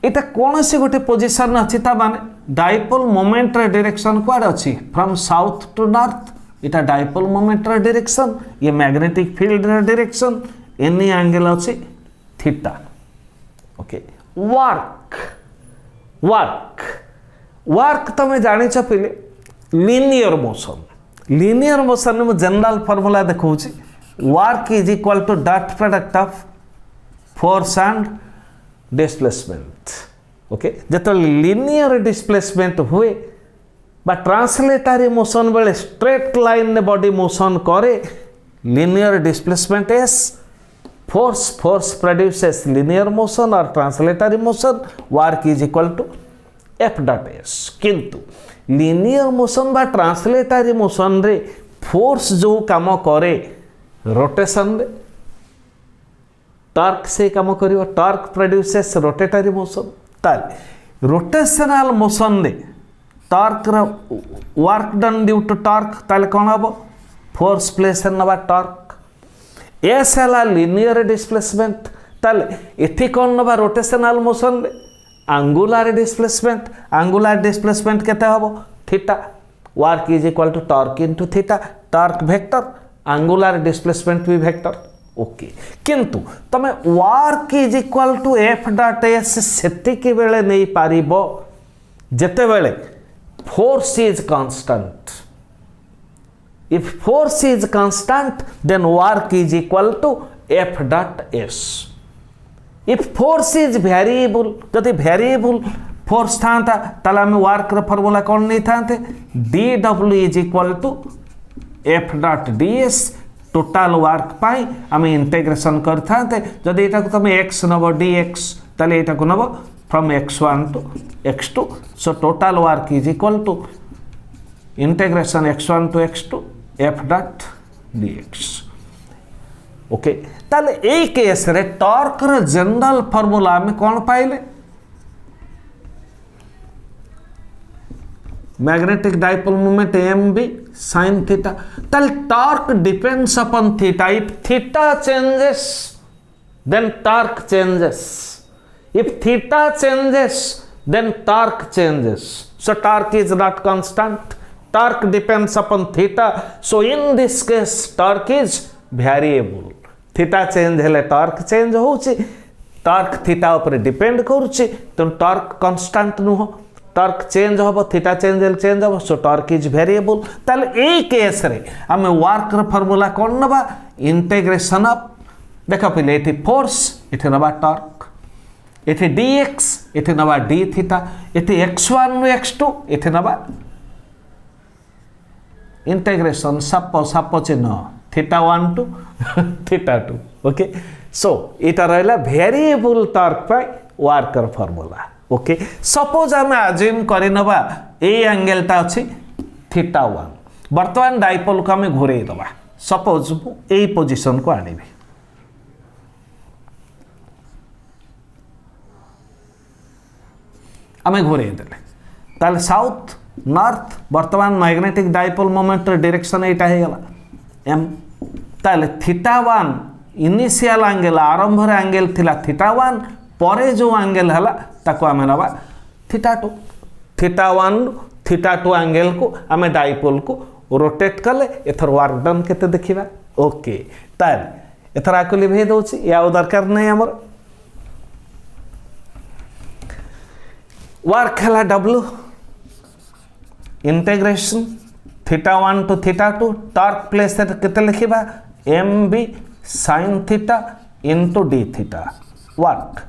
[SPEAKER 1] इटा कौन सी गोटे पोजीशन अच्छी ता माने डाइपोल मोमेंट रे डायरेक्शन कुआडे अच्छी फ्रॉम साउथ टू नॉर्थ, इटा डाइपोल मोमेंट रे डायरेक्शन, ये मैग्नेटिक फील्ड रे डायरेक्शन, एनी एंगल अच्छी theta. Okay, work work work तमे जानि छ पिले लिनियर मोशन। लिनियर मोशन में जनरल फॉर्मूला देखौछि, work is equal to dot product of force and displacement. Okay, जत लिनियर डिस्प्लेसमेंट हुए बा ट्रांसलेटरी मोशन बेले स्ट्रेट लाइन ने बॉडी मोशन करे, linear displacement S, force force produces linear motion और translatory motion, work is equal to F dot S. किंतु linear motion बा translatory motion रे फोर्स जो काम करे रोटेशन रे टॉर्क से काम करिवो, टॉर्क प्रोड्यूसेस रोटेटरी मोशन। ताले रोटेशनल मोशन रे टॉर्क रा work done due to torque, ताले कोन हबो फोर्स प्लेस नबा टॉर्क। एस हला लिनियर डिस्प्लेसमेंट, ताले एथि कोन नबा रोटेशनल मोशन रे एंगुलर डिस्प्लेसमेंट। एंगुलर डिस्प्लेसमेंट केते हबो theta, work is equal to torque into theta, torque vector, angular displacement भी वेक्टर। ओके, किंतु तमे work is equal to F dot S सेतिकी बेले नहीं पारिबो जेते बेले force is constant. If force is constant then work is equal to F dot S. If force is variable, जदि वेरिएबल फोर्स था ताले आम वर्क र फॉर्मूला कौन नहीं था D W is equal to F dot D S. Total work पाई आम इंटेग्रेशन करता, जदि एटा को तुम एक्स नब डी एक्स ताले एटा को नब from x1 to x2, so total work is equal to integration x1 to x2 F dot D X. Okay, ताले ए केस रे टॉर्क र जनरल फार्मूला में कौन पाइले magnetic dipole moment M B sin theta. ताले torque depends upon theta, if theta changes then torque changes, if theta changes then torque changes. So torque is not constant, torque depends upon theta, so in this case torque is variable. Theta change हेले torque change होउची, torque theta ऊपर depend करूची, तो torque constant नुह, torque change होबो, theta change हेले change होबो, सो torque is variable. ताले ए केस रे हमें वर्क र फार्मूला कोन नबा इंटीग्रेशन ऑफ, देखा पहिले एठी फोर्स, एठी नबा टॉर्क, एठी dx, एठी नबा d थीटा, एठी x1 नु x2, एठी नबा इंटीग्रेशन सप चिन्ह थीटा 1 टू थीटा 2। ओके, सो इटा रहला वेरिएबल टॉर्क पाई वर्कर फार्मूला। ओके, सपोज आम अज्यूम करि नबा ए एंगल ता अछि थीटा 1, वर्तमान डाइपोल को आम घुरे दबा, सपोज ए पोजीशन को आनिबी, आम घुरे देले, ताले साउथ नॉर्थ वर्तमान मैग्नेटिक डाइपोल मोमेंट डायरेक्शन एटा हे गला एम, ताले थीटा 1 इनिशियल एंगल आरंभ रे एंगल थिला θ1 परे जो एंगल हला ताको आमे नबा θ2 θ1 θ2 एंगल को आमे डाइपोल को रोटेट कले एथर वर्क डन केते देखिबा ओके ताल एथर आको लिभे दउची या दरकार नै हमर वर्क हला w integration θ1 to θ2 torque place केते लिखिबा mb sin θ into d θ work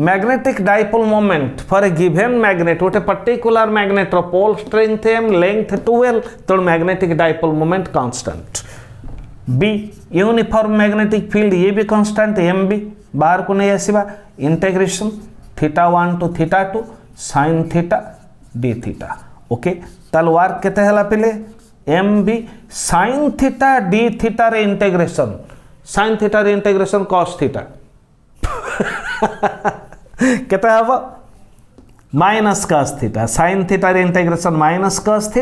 [SPEAKER 1] magnetic dipole moment for a given magnet गोटे पर्टिकुलर मैग्नेट रो पोल स्ट्रेंथ m लेंथ 12 तो magnetic dipole moment constant b uniform magnetic field ये भी constant mb बाहर को नहीं आसीबा integration θ1 to θ2 sin θ d θ okay ताल वर्क केते हला पिले mb sin θ d θ रे इंटीग्रेशन sin θ रे इंटीग्रेशन cos θ केते हबो माइनस cos θ sin θ रे इंटीग्रेशन माइनस cos θ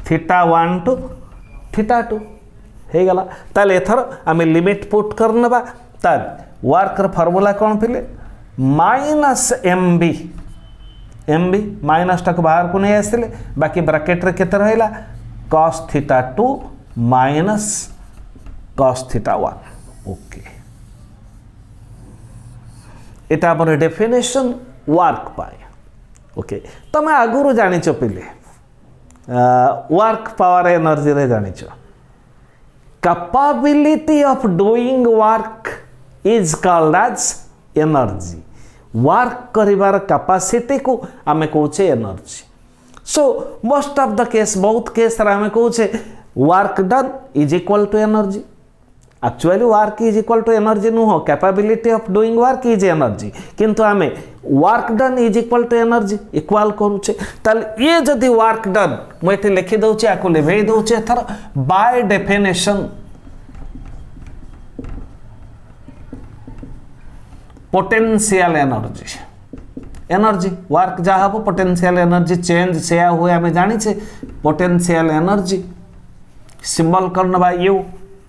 [SPEAKER 1] θ1 to θ2 हे गला ताले एथर आमे लिमिट पुट करनबा ताल वर्क र फार्मूला कोन पिले माइनस mb mb माइनस टाक बाहर को नहीं आसले बाकी ब्रैकेट रे केते रहला cos θ2 माइनस cos θ1 ओके एटा पर डेफिनेशन वर्क पाए ओके तमे आगुरु जानि छ पिले वर्क पावर एनर्जी रे जानि छ capability of doing work is called as energy work करिवार कैपेसिटी को आमे कहूचे energy so most of the case बहुत केस रे आमे कहूचे work done is equal to energy actually work is equal to energy नुह capability of doing work is energy किंतु आमे work done is equal to energy equal करूचे ताल ये जदी वर्क डन मु एठी लिखि दउचे आको लेभे दउचे either by definition potential energy energy work जहाँ हम पोटेंशियल एनर्जी चेंज से हुए आम जानी पोटेंशियल एनर्जी सिंबल करना बा यू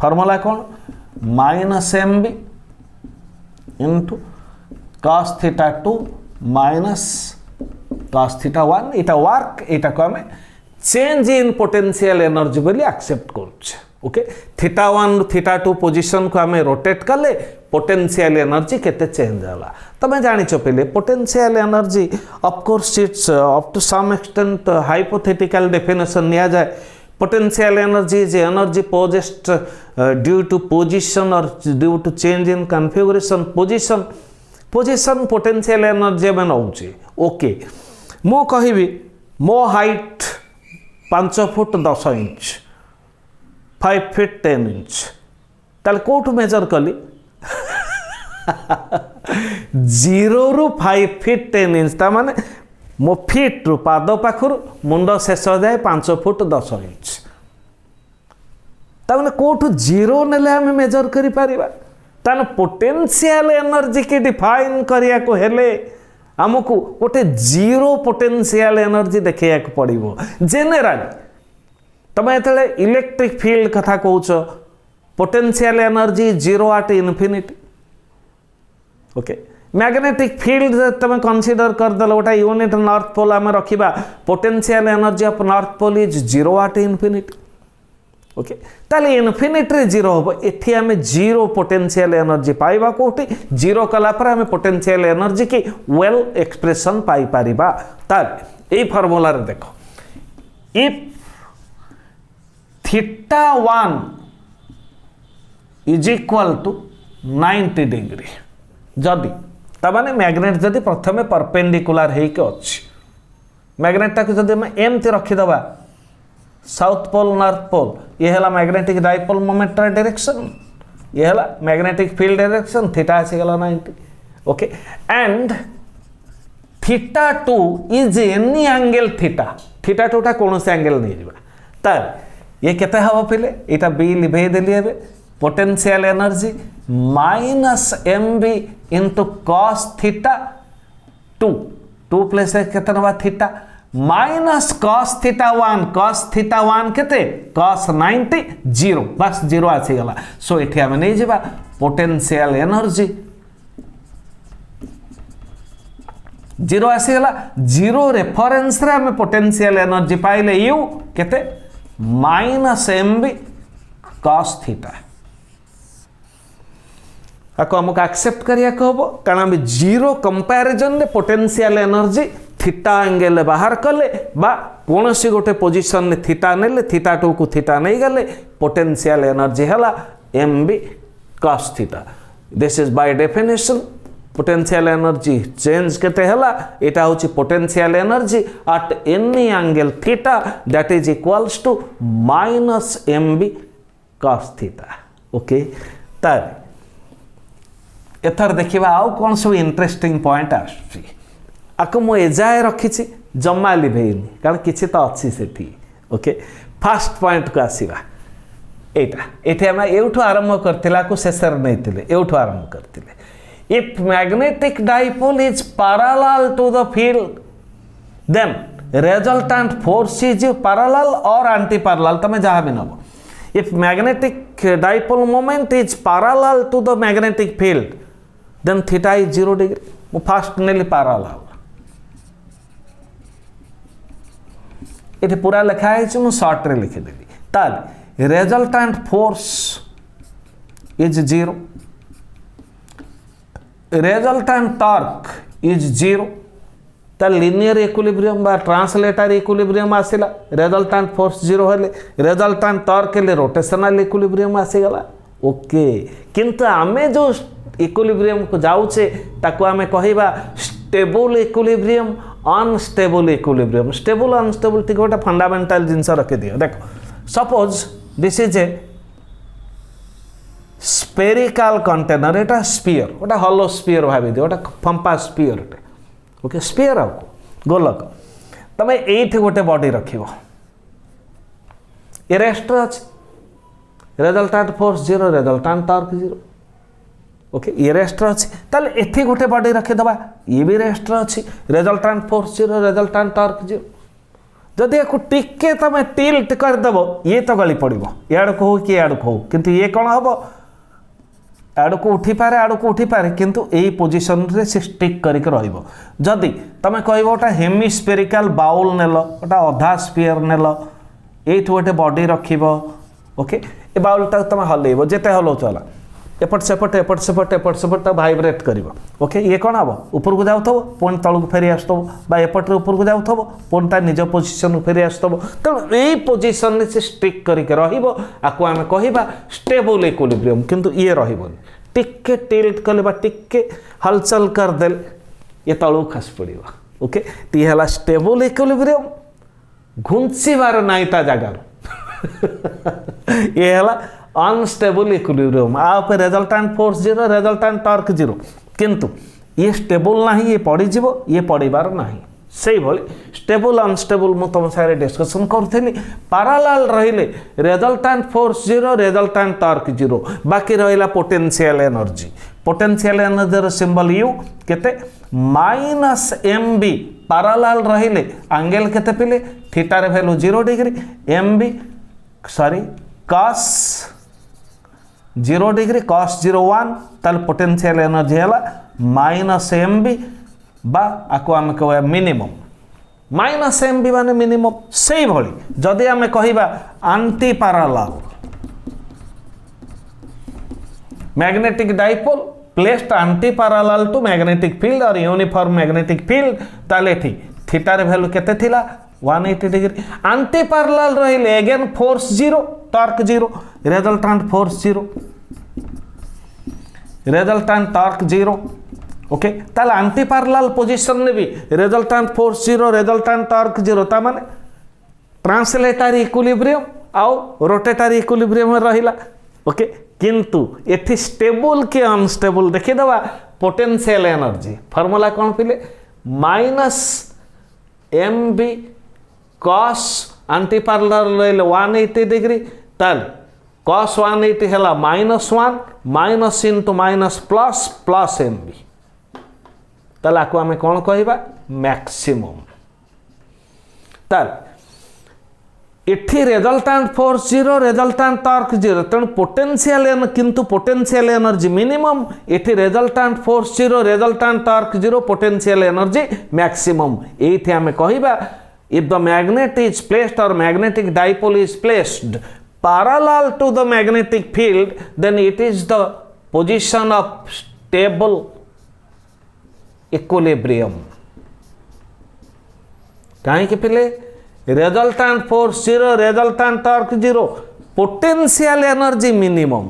[SPEAKER 1] फॉर्मूला कौन minus M B into cos θ2 minus cos θ1 इटा वर्क इटा को आम चेंज इन पोटेंशियल एनर्जी बोली एक्सेप्ट करुचे ओके θ1 θ2 पोजीशन को आम रोटेट कले पोटेंशियल एनर्जी केते चेंज होला तमे जानि छ पहिले potential energy of course it's up to some extent hypothetical definition निया जाए potential energy is energy possessed due to position और due to change in configuration position potential energy में नउची ओके मो कहिबी मो height 5 foot 10 inch 5 feet 10 inch ताल कोठु मेजर कली 0 रु 5 फीट 10 इंच ता माने मो फीट रु पाद पाखर मुंड शेष जाए 5 फुट 10 इंच ता माने कोठु 0 नेले हम मेजर करि परिबा तान पोटेंशियल एनर्जी के डिफाइन करिया को हेले हमकु गोटे 0 पोटेंशियल एनर्जी देखैया को पड़िबो जनरल तमे एतले इलेक्ट्रिक फील्ड कथा कहउछ potential energy 0 at infinity okay magnetic field तमे कंसीडर कर दल गोटा यूनिट नॉर्थ पोल आम रखिबा potential energy of north pole is 0 at infinity okay ताले इन्फिनिटी रे 0 हो एठी आम 0 पोटेंशियल एनर्जी पाइबा कोठी 0 कला पर आम पोटेंशियल एनर्जी की वेल एक्सप्रेशन पाई परिबा ताले ए फार्मूला रे देखो if θ1 is equal to 90 degree जदि तमाने मैग्नेट जदि प्रथमे परपेंडिकुलर है कि अच्छी मैग्नेटा को जदि मैं एमती रखीदबा साउथ पोल नॉर्थ पोल ये है मैग्नेटिक डाइपोल मोमेंट डायरेक्शन ये है मैग्नेटिक फील्ड डायरेक्शन थीटा आसीगला 90 okay and θ2 is any angle θ2 टा कौन से एंगल नहीं जीवा तार ये केते हबो पिले एटा बी लिभे देली हेबे potential energy minus M B into cos θ2 2 plus केते नबा थीटा माइनस cos θ1 केते cos 90 0 बस 0 आसी गला सो एठी हम नहीं जेबा पोटेंशियल एनर्जी जीरो आसीगला जीरो रेफरेन्स रे आम पोटेंशियल एनर्जी पाइले यू केते minus M B cos theta आपको हमको एक्सेप्ट करिया हम कारण आम जीरो कंपैरिजन में पोटेंशियल एनर्जी थीटा एंगल बाहर कले बा कौन सी गोटे पोजिशन में थीटा नेले थीटा टू को थीटा नहीं गले पोटेंशियल एनर्जी है M B cos theta this is by definition potential energy change केते हला एटा होची potential energy at any angle theta that is equals to minus M B cos theta okay तार एथर देखिबा आउ कौन सब इंटरेस्टिंग पॉइंट आसी आको मो एजाए रखी जमा लिभेनी कारण किसी तो अच्छी सेठी ओके फास्ट पॉइंट को आसीबा एटा एठी हम एउठो आरंभ करथिला को शेषर नैतिले एउठो आरंभ करथिले if magnetic dipole is parallel to the field then resultant force is parallel or anti parallel तमे जहाँ भी नबो if magnetic dipole moment is parallel to the magnetic field then theta is 0 degree मु फास्ट नेली parallel ये पूरा लिखा है मु short रे लिखि देली ताल resultant force is 0 resultant torque is 0 ता लिनियर इक्विलिब्रियम बा ट्रांसलेटर इक्विलिब्रियम आसिला रिजल्टेंट फोर्स 0 हेले रिजल्टेंट टॉर्क हेले रोटेशनल इक्विलिब्रियम आसीगला ओके किंतु आमे जो इक्विलिब्रियम को जाउचे ताको आमे कहिबा stable equilibrium unstable equilibrium stable unstable टिक गोटा फंडामेंटल जिंस रखे दियो देखो suppose this is a spherical container एटा स्फीयर ओटा हॉलो स्फीयर भाबी दियो ओटा फंपा स्फीयर ओके स्फीयर आउ गोलक तमे एठी गोटे बॉडी रखिबो ए रेस्ट अछि resultant force 0 resultant torque 0 okay ये रेस्ट अछि ताले एठी गोटे बॉडी रखि दबा ये भी रेस्ट अछि रिजल्टेंट फोर्स 0 रिजल्टेंट टॉर्क 0 जदि याकु टिके तमे टिल्ट कर दबो ये तो गली पड़िबो याड को कि याड को किंतु ये कोन हबो आड़ को उठी पारे आड़ को उठी पारे किंतु यही पोजिशन रे से स्टिक करके रहिबो जदि तमे कहबो ओटा हेमिस्फेरिकल बाउल नेलो ओटा अधा स्फीयर नेलो एठ गोटे बॉडी रखिबो ओके ए बाउल ता तमे हलेबो जेते हलो चला एपट सेपट भाइब्रेट करिबो ओके ये कोन हबो ऊपर को जाउथबो पुन तळु को फेरी आस्तबो बा एपट रे ऊपर को जाउथबो पुन ता निज पोजीशन को फेरी आस्तबो त एई पोजीशन रे से स्टिक करके रहिबो आको आमे कहिबा स्टेबल इक्विलिब्रियम किंतु ये रहिबो टिके टिल्ट कले बा टिके हलचल कर देल ये तळु खस पड़िबो ओके ती हला स्टेबल इक्विलिब्रियम घुंची बार नाइता जगह ये हला अनस्टेबल इक्विलिब्रियम आप रिजल्टेंट फोर्स 0 रिजल्टेंट टॉर्क 0 किंतु ये स्टेबल नहीं ये पड़ी जीवो ये पड़ीबार नहीं से भली स्टेबल अनस्टेबल मु तुम सारे डिस्कशन करथली पैरेलल रहिले रिजल्टेंट फोर्स 0 रिजल्टेंट टॉर्क 0 बाकी रहिला पोटेंशियल एनर्जी रो सिंबल u केते -mb पैरेलल रहिले एंगल केते पिले थीटा रे value 0 degree mb sorry cos 0 degree cos 0 1 ताल पोटेंशियल एनर्जी हैला -mb बा आको आम कह मिनिमम -mb माने मिनिमम से भली जदि आम कहिबा anti parallel magnetic dipole placed anti parallel to magnetic field और यूनिफॉर्म मैग्नेटिक फील्ड ताले ठीक थीटा रे वैल्यू केते थिला 180 डिग्री एंटी पैरेलल रहिले again force 0 torque 0 resultant force 0 resultant torque 0 okay ताले एंटी पैरेलल पोजीशन ने भी रिजल्टेंट फोर्स 0 रिजल्टेंट टॉर्क 0 ता माने ट्रांसलेटरी इक्विलिब्रियम आउ रोटेटरी इक्विलिब्रियम रहिला ओके किंतु एथि स्टेबल के अनस्टेबल देखि दबा पोटेंशियल एनर्जी फार्मूला कोन पिले -mb cos एंटी पैरेलल रहिले 180 डिग्री ताल cos 180 हैला -1 minus into minus plus plus mb ताला को आमे कोन कहिबा मैक्सिमम ताल एठी रेजल्टेंट फोर्स 0 रेजल्टेंट टॉर्क 0 तेणु पोटेंशियल किंतु पोटेंशियल एनर्जी मिनिमम एठी resultant force 0 resultant torque 0 potential energy maximum एठी हमें कहिबा if the magnet is placed or magnetic dipole is placed parallel to the magnetic field then it is the position of stable equilibrium कहीं के पिले resultant force 0 resultant torque 0 potential energy minimum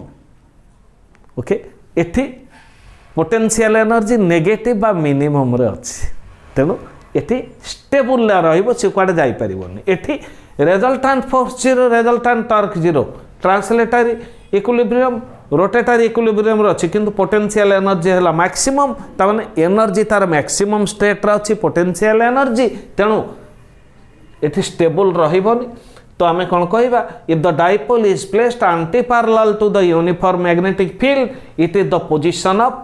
[SPEAKER 1] okay एठी potential energy negative बा minimum रे अछि तेनु एठी stable ला रहइबो से कुआडे जाई परिबोनी एठी resultant force 0 resultant torque 0 translatory equilibrium rotatory equilibrium रे अछि किंतु पोटेंशियल एनर्जी हला मैक्सिमम ता माने एनर्जी तार मैक्सिमम स्टेट रे अछि पोटेंशियल एनर्जी तेनु एठी स्टेबल रहिबोनी तो आमे कोन कहबा if the dipole is placed anti parallel to the uniform magnetic field it is the position of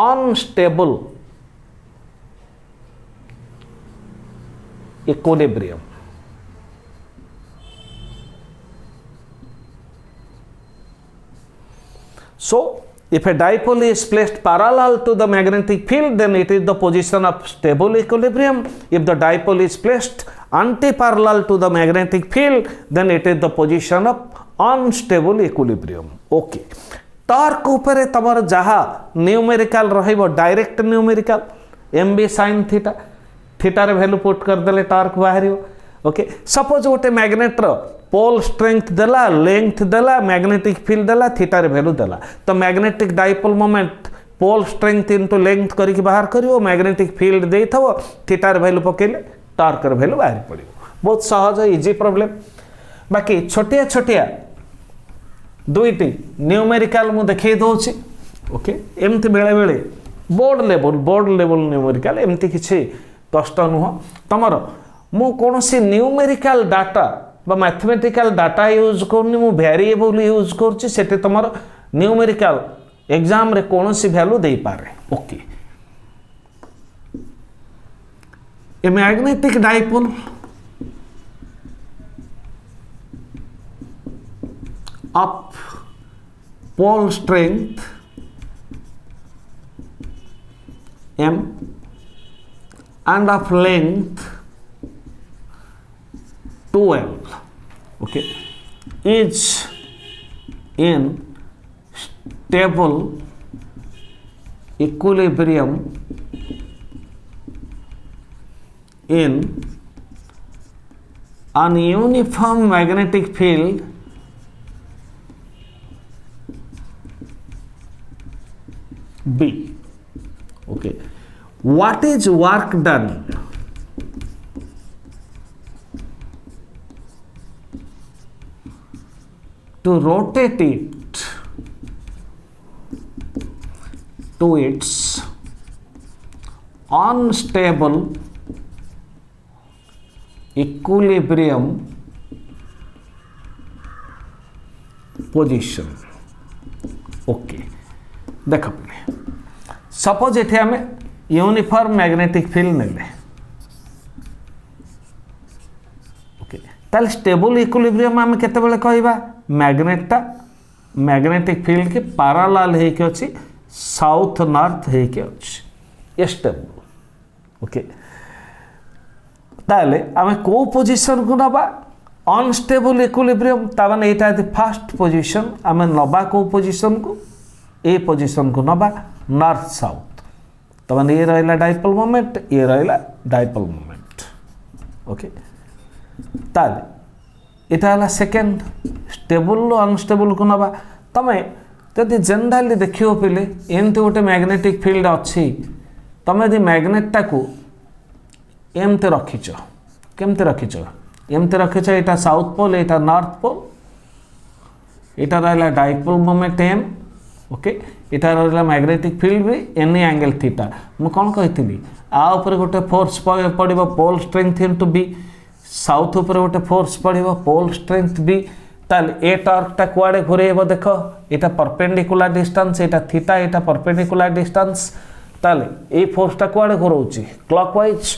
[SPEAKER 1] unstable equilibrium so if a dipole is placed parallel to the magnetic field then it is the position of stable equilibrium if the dipole is placed anti-parallel to the magnetic field then it is the position of unstable equilibrium okay torque ऊपर तमर जहा numerical रहिबो direct numerical mb sin theta theta रे value put कर देले torque बाहरियो okay suppose गोटे magnet रो पोल स्ट्रेंथ देला लेंथ देला मैग्नेटिक फील्ड देला थीटा रे वैल्यू देला तो magnetic dipole moment pole strength into length करिक बाहर करियो मैग्नेटिक फील्ड देथबो थीटा रे वैल्यू पकेले टॉर्क रे वैल्यू बाहर पड़ियो बहुत सहज इजी प्रॉब्लम बाकी छोटिया छोटिया दुईटी न्यूमेरिकल मु देखै दोछि ओके एमति बेले बेले बोर्ड लेवल न्यूमेरिकल एमति किछि कष्ट नुह तमर मु कोनोसी न्यूमेरिकल डाटा बा मैथमेटिकल डाटा यूज करनी मु वेरिएबल यूज करछि सेटे तमर न्यूमेरिकल एग्जाम रे कोनोसी वैल्यू देई पारे okay A magnetic dipole of pole strength m and of length 2l okay is in stable equilibrium in an uniform magnetic field B. Okay. What is work done? To rotate it to its unstable equilibrium position. Okay. देखो suppose एठी आमे uniform magnetic field नेले okay ताल stable equilibrium आमे केते बेले कहबा मैग्नेटटा magnetic field के पैरेलल हे के अछि साउथ नॉर्थ हे के अछि स्टेबल ओके ताले आमे को पोजीशन को नबा अनस्टेबल इक्विलिब्रियम ता माने एटा फर्स्ट पोजीशन आमे नबा को पोजीशन को ए पोजीशन को नबा नॉर्थ साउथ तो माने ये रहला डाइपोल मोमेंट ये रहला डाइपोल मोमेंट ओके ताले एटा हला सेकंड स्टेबल अनस्टेबल को नबा तमे जदि जनरली देखियो पिले एमते गोटे मैग्नेटिक फील्ड अछि तमे यदि मैग्नेटटा को एमते रखिचो केमते रखिचो एमते रखिचो एटा साउथ पोल एटा नॉर्थ पोल एटा रहला डाइपोल मोमेंट एम ओके इटा रहला मैग्नेटिक फील्ड भी एनी एंगल थीटा मु कोन कहितली आ ऊपर गोटे फोर्स पड़िबो pole strength into B south ऊपर गोटे फोर्स पड़िबो पोल स्ट्रेंथ बी ताल ए टॉर्कटा कुआडे घुरेबो देखो एटा परपेंडिकुलर डिस्टेंस एटा थीटा एटा परपेंडिकुलर डिस्टेंस ताल ए फोर्सटा कुआडे घुरौची क्लॉकवाइज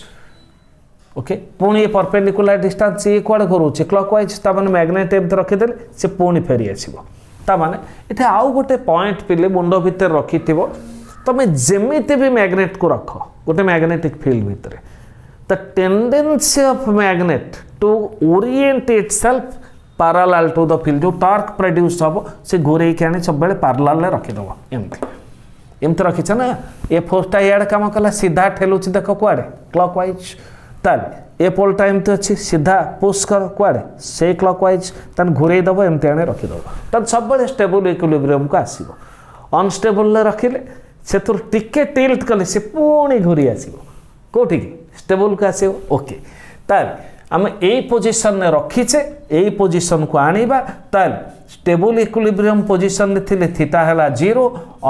[SPEAKER 1] ओके पुणी ये परपेंडिकुलर डिस्टेंस ये कुआडे करूचे क्लॉकवाइज ता माने मैग्नेट एमते रखिदेले से पुणी फेरी आसीबो ता माने एठे आउ गोटे पॉइंट पिले मुंडो भितर रखिथिबो तमे जेमिति भी मैग्नेट को रख गोटे मैग्नेटिक फील्ड भितर the tendency of magnet to orient itself parallel to the field जो टॉर्क प्रोड्यूस हबो से घोरे के आने सब बेले पैरेलल रखि दबो एमते रखिछ ना ए फोर्सटा याड काम कला सीधा ठेलुछि देखो कुआडे क्लॉकवाइज ताले ए पोलटा एमते अछि सीधा पुश कर कुआडे से क्लॉकवाइज तन घुरे दबो एमते आने रखि दबो तन सब बेले स्टेबल इक्विलिब्रियम को आसीबो अनस्टेबल ले रखिले सेतुर टिके टिल्ट कले से पुणी घुरी आसीबो कोठी स्टेबल को आसीबो ओके ताले आम यही पोजिशन में रखीचे यही पोजिशन को आनिबा ताल स्टेबल इक्विलिब्रियम पोजिशन थिले थीटा हैला 0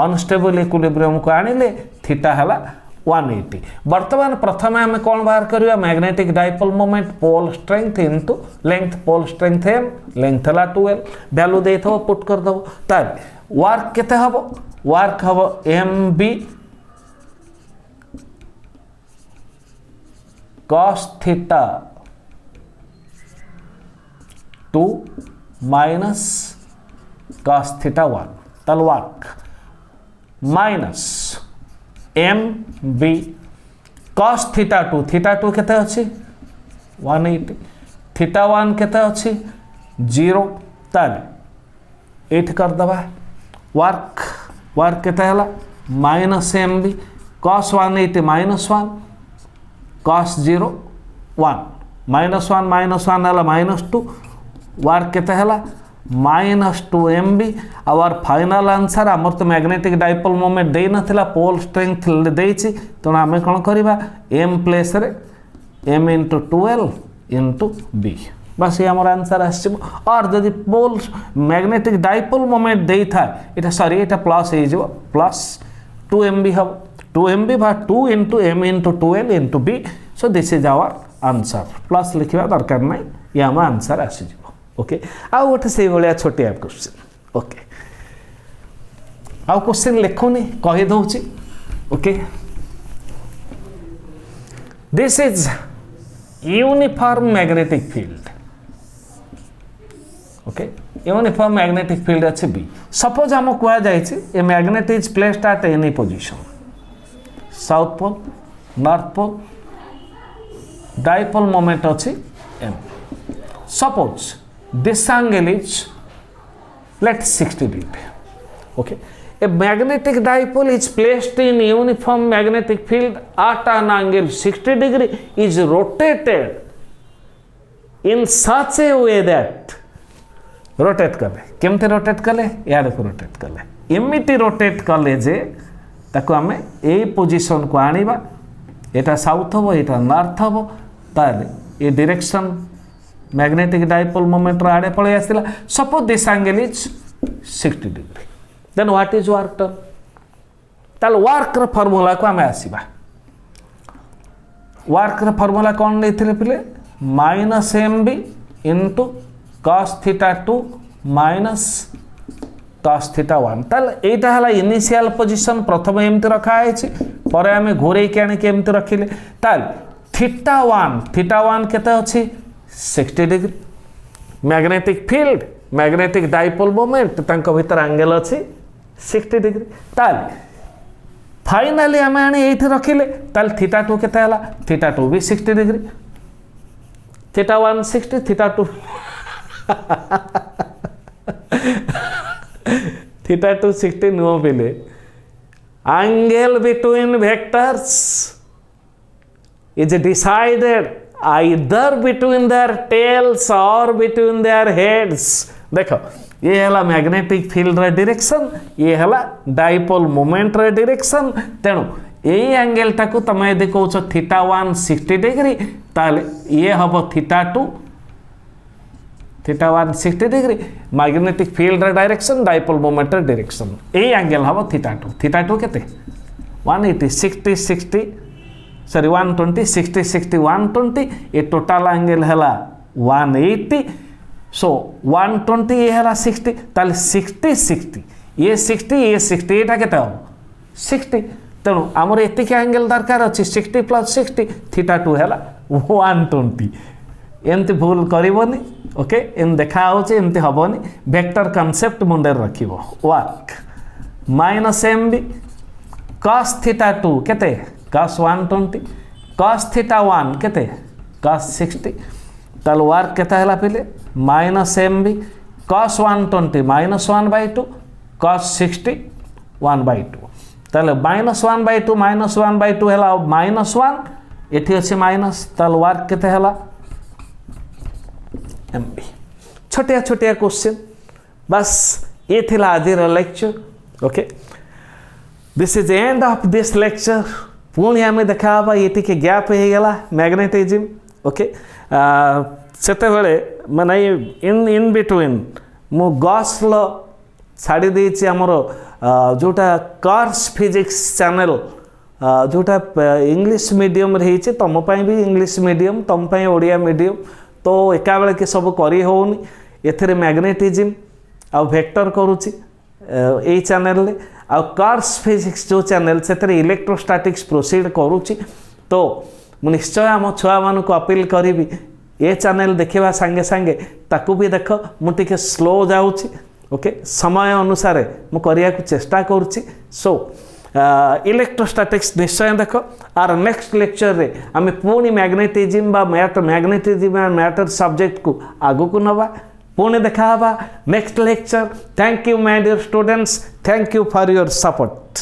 [SPEAKER 1] अनस्टेबल इक्विलिब्रियम को आनिले थीटा हैला 180 वर्तमान प्रथम आम कौन बाहर करिया magnetic dipole moment pole strength into length pole strength m length हैला 12 वैल्यू देथो पुट कर दबो ताल वर्क केते हबो वर्क हबो mb cos theta 2 minus cos theta 1 तल work minus M B cos theta 2 केते अछि 180 theta 1 केते अछि 0 तल 8 कर दबा वर्क केते हला minus M B cos 180 minus 1 cos 0 1 minus 1 हला -2 वर्क केते हला -2 mb आवर फाइनल आंसर हमर तो मैग्नेटिक डाइपोल मोमेंट दे नथिला पोल स्ट्रेंथ देछि तो आमे कोन करिबा m प्लेस रे m * 12 * b बस ये हमर आंसर आछिबो और जदि पोल मैग्नेटिक डाइपोल मोमेंट देई था एटा सॉरी एटा प्लस हे जेबो प्लस 2 mb हब 2 mb बा 2 * m * 12 * b so this is our answer plus लिखिबा दरकार नै ये हम आंसर आछिबो ओके आउ गोटे से भाया छोटिया क्वेश्चन ओके आउ क्वेश्चन लिखुनी कही दउची okay this is uniform magnetic field okay uniform magnetic field अच्छे बी सपोज हम कह जाए a magnet is placed at any position south pole north pole dipole moment अच्छी m suppose this angle is let 60 degree okay a magnetic dipole is placed in uniform magnetic field at an angle 60 degree is rotated in such a way that rotate कले केमते rotate कले यार को rotate कले Amity rotate कले जे ताको हमें ए position को आनिबा एटा south हबो एटा नॉर्थ हबो ताले ए डायरेक्शन मैग्नेटिक डाइपोल मोमेंट आड़े पळे आसिला suppose this angle is 60 degree then what is work done ताल वर्क र फार्मूला को हमें आसीबा वर्क र फार्मूला कोन लेथिले पिले -mb * cos theta 2 - cos theta 1 ताल एटा हला इनिशियल पोजीशन प्रथम एमते रखा आइछि परे हमें घोरे के आने के एमते रखिले ताल थीटा 1 केते अछि 60 degree magnetic field magnetic dipole moment तांको भीतर एंगल अछि 60 डिग्री ताल फाइनली हम आने एठी रखिले ताल थीटा 2 केते हला थीटा 2 भी 60 डिग्री थीटा 1 60 थीटा 2 थीटा 2 60 नो बेले angle between vectors is decided either between their tails or between their heads देखो ये हला मैग्नेटिक फील्ड रे डायरेक्शन ये हला डाइपोल मोमेंट रे डायरेक्शन तेणु यही एंगल टाकू तमे यदि कहउछ थीटा 1 60 डिग्री ताले ये हबो theta 2 theta 1 60 degree magnetic field रे डायरेक्शन डाइपोल मोमेंट रे डायरेक्शन यही एंगल हबो थीटा 2 केते 180 60 60 सॉरी 120 60 60 120 ये टोटल एंगल हैला 180 सो 120 ये हैला 60 ताले 60 60 ये 60 एटा केते हो 60 तेणु आमर एतिक एंगल दरकार अछि 60 + 60 थीटा 2 हैला 120 एमती भूल करबनी ओके एम देखा एमती हेनी वेक्टर कॉन्सेप्ट मुंडे रखिब work minus M B cos theta 2 केते cos 120 cos थीटा 1 केते cos 60 ताल वर्क केता हला पिले minus M B cos 120 minus 1/2 cos 60 1/2 ताले माइनस 1/2 माइनस 1/2 है माइनस 1 एठी अच्छे माइनस ताल वर्क केते हला एम बी छोटिया छोटिया क्वेश्चन बस ये थिला आज lecture okay this is end of this lecture पुणी आम देखा ये टी गैप हो गला मैग्नेटिज्म ओके सेते माने इन इन बिटवीन मु गॉस लॉ छाड़ी देछि हमर जोटा कार्स फिजिक्स चैनल जोटा इंग्लिश मीडियम रही तुम भी इंग्लिश मीडियम तुम ओडिया मीडियम तो एका बेले के सब करी होनी एथिरे मैग्नेटिज्म आ वेक्टर करूची ए चैनल ले आ कार्स फिजिक्स जो चैनल से इलेक्ट्रोस्टैटिक्स प्रोसीड करूची तो मु निश्चय आम छुआ मान को अपील करी ए चैनल देखा सांगे सांगे ताकू भी देख मुझे स्लो जाऊँगी ओके समय अनुसार मु करिया को चेष्टा करुच्ची सो इलेक्ट्रोस्टैटिक्स निश्चय देख आर नेक्स्ट लेक्चर रे आम पुणी मैग्नेटिज्म बा मैग्नेटिज्म एंड मैटर सब्जेक्ट को आगु को नवा पुणी देखा next lecture thank you my dear students thank you for your support.